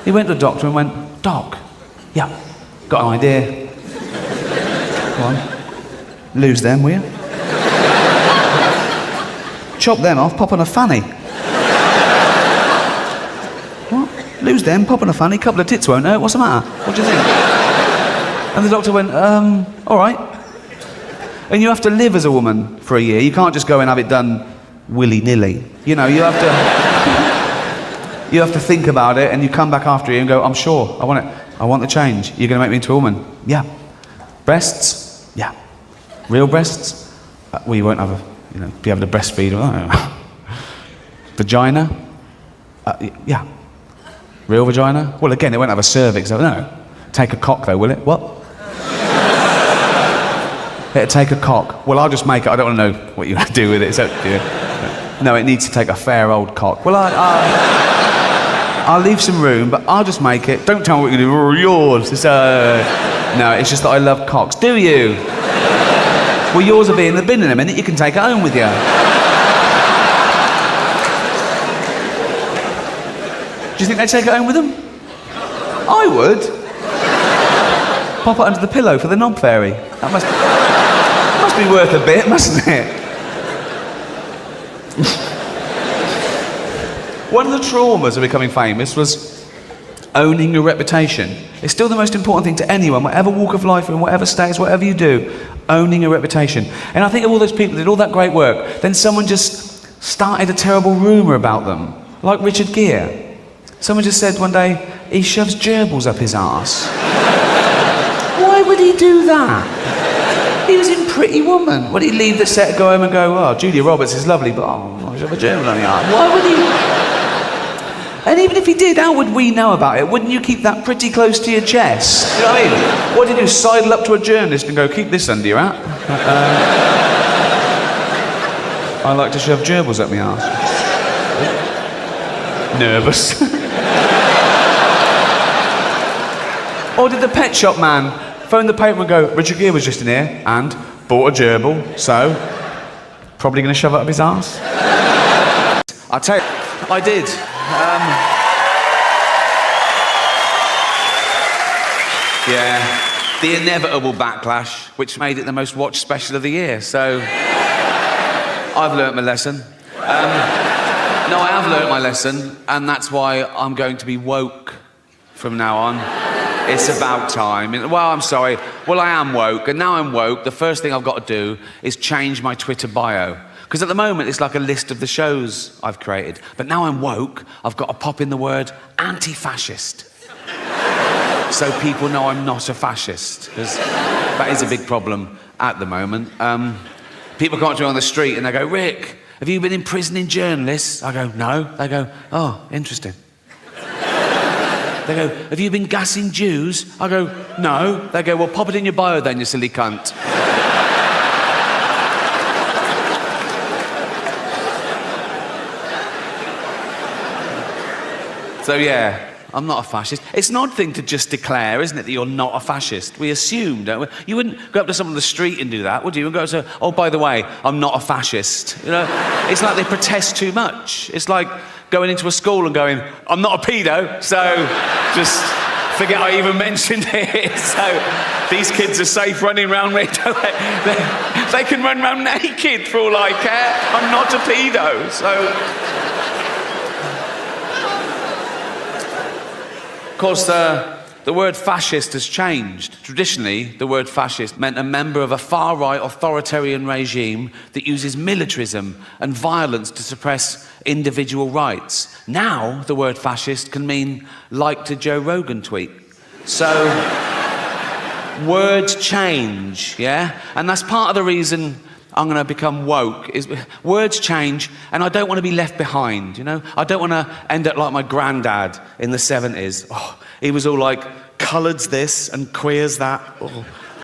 He went to the doctor and went, Doc, yeah, got an idea. Go on. Lose them, will you? Chop them off, pop on a fanny. What? Lose them, pop on a fanny, couple of tits won't hurt, what's the matter? What do you think? And the doctor went, all right. And you have to live as a woman for a year. You can't just go and have it done willy-nilly. You know, you have to think about it, and you come back after a year and go, I'm sure, I want the change. You're going to make me into a woman? Yeah. Breasts? Yeah. Real breasts? Well, you won't have be able to breastfeed. Vagina? Yeah. Real vagina? Well, again, it won't have a cervix. No. Take a cock, though, will it? What? It'll take a cock. Well, I'll just make it. I don't want to know what you do with it. So, no, it needs to take a fair old cock. Well, I'll leave some room, but I'll just make it. Don't tell me what you're going to do. Yours. No, it's just that I love cocks. Do you? Well, yours will be in the bin in a minute. You can take it home with you. Do you think they'd take it home with them? I would. Pop it under the pillow for the knob fairy. That must be worth a bit, mustn't it? One of the traumas of becoming famous was owning your reputation. It's still the most important thing to anyone, whatever walk of life, in whatever status, whatever you do, owning a reputation. And I think of all those people that did all that great work, then someone just started a terrible rumour about them, like Richard Gere. Someone just said one day, he shoves gerbils up his arse. Why would he do that? He was in Pretty Woman. Would he leave the set, go home and go, oh, Julia Roberts is lovely, but I shove a gerbil on the arse. Why would he? And even if he did, how would we know about it? Wouldn't you keep that pretty close to your chest? You know what I mean? What do you do? Sidle up to a journalist and go, keep this under your hat? I like to shove gerbils up my arse. Nervous. Or did the pet shop man phone the paper and go, Richard Gere was just in here and bought a gerbil, so probably going to shove it up his arse? I'll tell you, I did. Yeah, the inevitable backlash, which made it the most watched special of the year, so I've learnt my lesson. No, I have learnt my lesson, and that's why I'm going to be woke from now on. It's about time. Well, I'm sorry. Well, I am woke, and now I'm woke, the first thing I've got to do is change my Twitter bio. Because at the moment, it's like a list of the shows I've created. But now I'm woke, I've got to pop in the word anti-fascist. So people know I'm not a fascist, because that is a big problem at the moment. People come up to me on the street and they go, Rick, have you been imprisoning journalists? I go, no. They go, oh, interesting. They go, have you been gassing Jews? I go, no. They go, well, pop it in your bio then, you silly cunt. So, yeah, I'm not a fascist. It's an odd thing to just declare, isn't it, that you're not a fascist? We assume, don't we? You wouldn't go up to someone on the street and do that, would you? And go to, oh, by the way, I'm not a fascist. You know, it's like they protest too much. It's like going into a school and going, I'm not a pedo, so just forget I even mentioned it. So these kids are safe running around me. They can run around naked for all I care. I'm not a pedo, so... Of course, the word fascist has changed. Traditionally, the word fascist meant a member of a far-right authoritarian regime that uses militarism and violence to suppress individual rights. Now, the word fascist can mean liked a Joe Rogan tweet. So, words change, yeah? And that's part of the reason I'm going to become woke, is words change, and I don't want to be left behind, you know? I don't want to end up like my granddad in the 70s. Oh, he was all like, coloureds this and queers that. Oh.